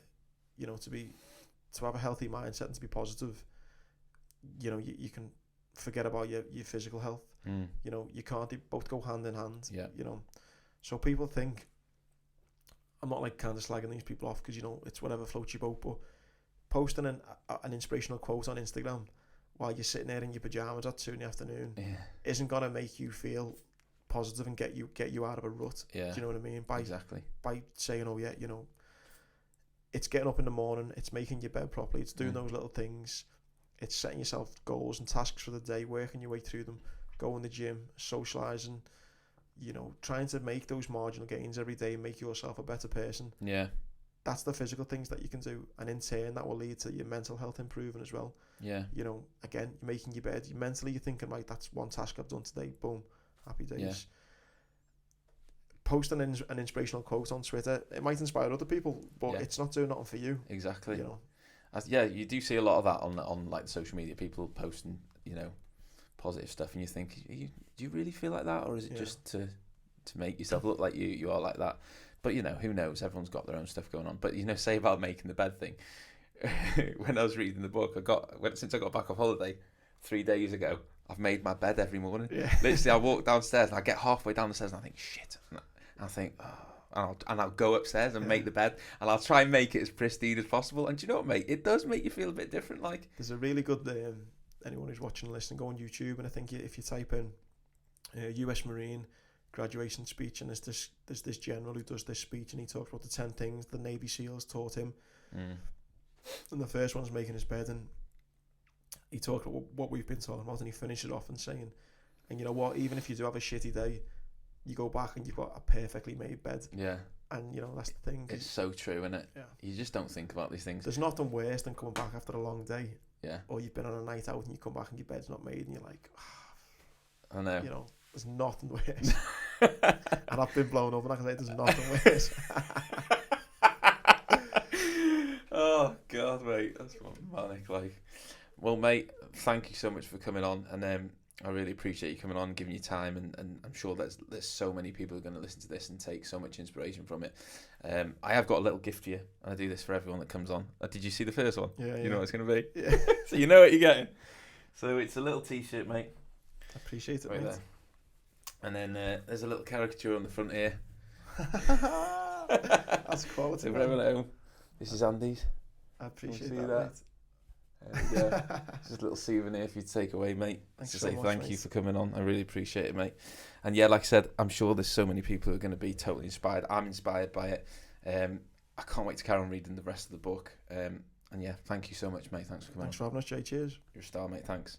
to have a healthy mindset and to be positive, you can forget about your physical health. You can't, they both go hand in hand. Yeah. So people think, I'm not like kind of slagging these people off, because it's whatever floats your boat, but posting an inspirational quote on Instagram while you're sitting there in your pajamas at 2 in the afternoon isn't gonna make you feel positive and get you out of a rut. Yeah. Do you know what I mean? Exactly. By saying, oh yeah, you know, it's getting up in the morning, it's making your bed properly, it's doing those little things, it's setting yourself goals and tasks for the day, working your way through them, going to the gym, socialising, you know, trying to make those marginal gains every day and make yourself a better person. Yeah. That's the physical things that you can do, and in turn that will lead to your mental health improving as well. Yeah. You know, again, you're making your bed, mentally you're thinking, right, that's one task I've done today, boom, happy days. Yeah. Post an inspirational quote on Twitter. It might inspire other people, but it's not doing nothing for you. Exactly. You know. Yeah, you do see a lot of that on like social media. People posting, you know, positive stuff, and you think, do you really feel like that, or is it just to make yourself look like you are like that? But you know, who knows? Everyone's got their own stuff going on. But you know, say about making the bed thing. When I was reading the book, since I got back off holiday 3 days ago, I've made my bed every morning. Yeah. Literally, I walk downstairs and I get halfway down the stairs and I think, shit. And I think, oh, and I'll go upstairs and make the bed, and I'll try and make it as pristine as possible. And do you know what, mate? It does make you feel a bit different. Like, there's a really good anyone who's watching and listening, go on YouTube, and I think if you type in US Marine graduation speech, and there's this general who does this speech, and he talks about the 10 things the Navy SEALs taught him. And the first one's making his bed, and he talked about what we've been talking about, and he finished it off and saying, and you know what, even if you do have a shitty day, you go back and you've got a perfectly made bed. Yeah. And you know, that's the thing. It's so true, isn't it? Yeah. You just don't think about these things. There's nothing worse than coming back after a long day. Yeah. Or you've been on a night out and you come back and your bed's not made, and you're like, I know. You know, there's nothing worse. And I've been blown up, and I can say there's nothing worse. Oh God, mate, that's manic. Like, well, mate, thank you so much for coming on, and I really appreciate you coming on, giving you time, and I'm sure there's so many people who are going to listen to this and take so much inspiration from it. I have got a little gift for you, and I do this for everyone that comes on. Did you see the first one? Yeah. You know what it's going to be? Yeah. So you know what you're getting. So it's a little T-shirt, mate. I appreciate it, right mate. There. And then there's a little caricature on the front here. That's quality. So everyone at home, this is Andy's. I appreciate that, mate. There we go. Just a little souvenir for you to take away, mate. Thanks to so say much, thank mate. you for coming on. I really appreciate it, mate. And yeah, like I said, I'm sure there's so many people who are going to be totally inspired. I'm inspired by it. I can't wait to carry on reading the rest of the book. And yeah, thank you so much, mate. Thanks for coming on. Thanks for having us, Jay. Cheers. You're a star, mate. Thanks.